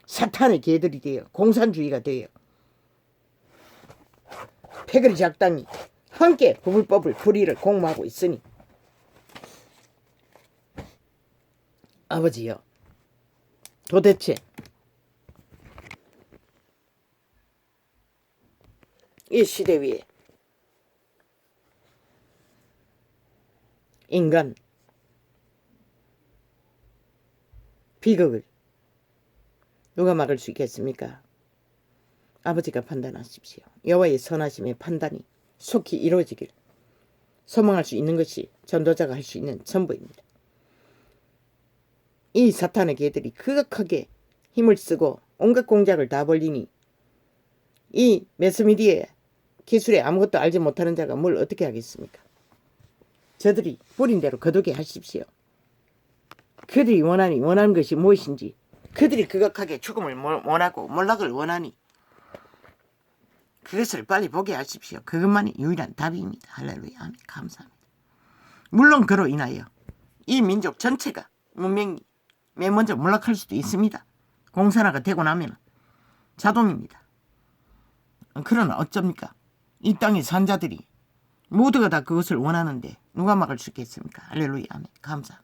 사탄의 개들이 되어 공산주의가 되어 패거리 작당이 함께 불법을 불의를 공모하고 있으니 아버지여, 도대체 이 시대 위에 인간 비극을 누가 막을 수 있겠습니까? 아버지가 판단하십시오. 여호와의 선하심의 판단이 속히 이루어지길 소망할 수 있는 것이 전도자가 할 수 있는 전부입니다. 이 사탄의 개들이 극악하게 힘을 쓰고 온갖 공작을 다 벌리니 이 매스미디어 기술에 아무것도 알지 못하는 자가 뭘 어떻게 하겠습니까? 저들이 뿌린 대로 거두게 하십시오. 그들이 원하는 것이 무엇인지, 그들이 극악하게 죽음을 원하고 몰락을 원하니 그것을 빨리 보게 하십시오. 그것만이 유일한 답입니다. 할렐루야. 아멘. 감사합니다. 물론 그로 인하여 이 민족 전체가 문명이 맨 먼저 몰락할 수도 있습니다. 공산화가 되고 나면 자동입니다. 그러나 어쩝니까? 이 땅의 산자들이 모두가 다 그것을 원하는데 누가 막을 수 있겠습니까? 할렐루야. 아멘. 감사.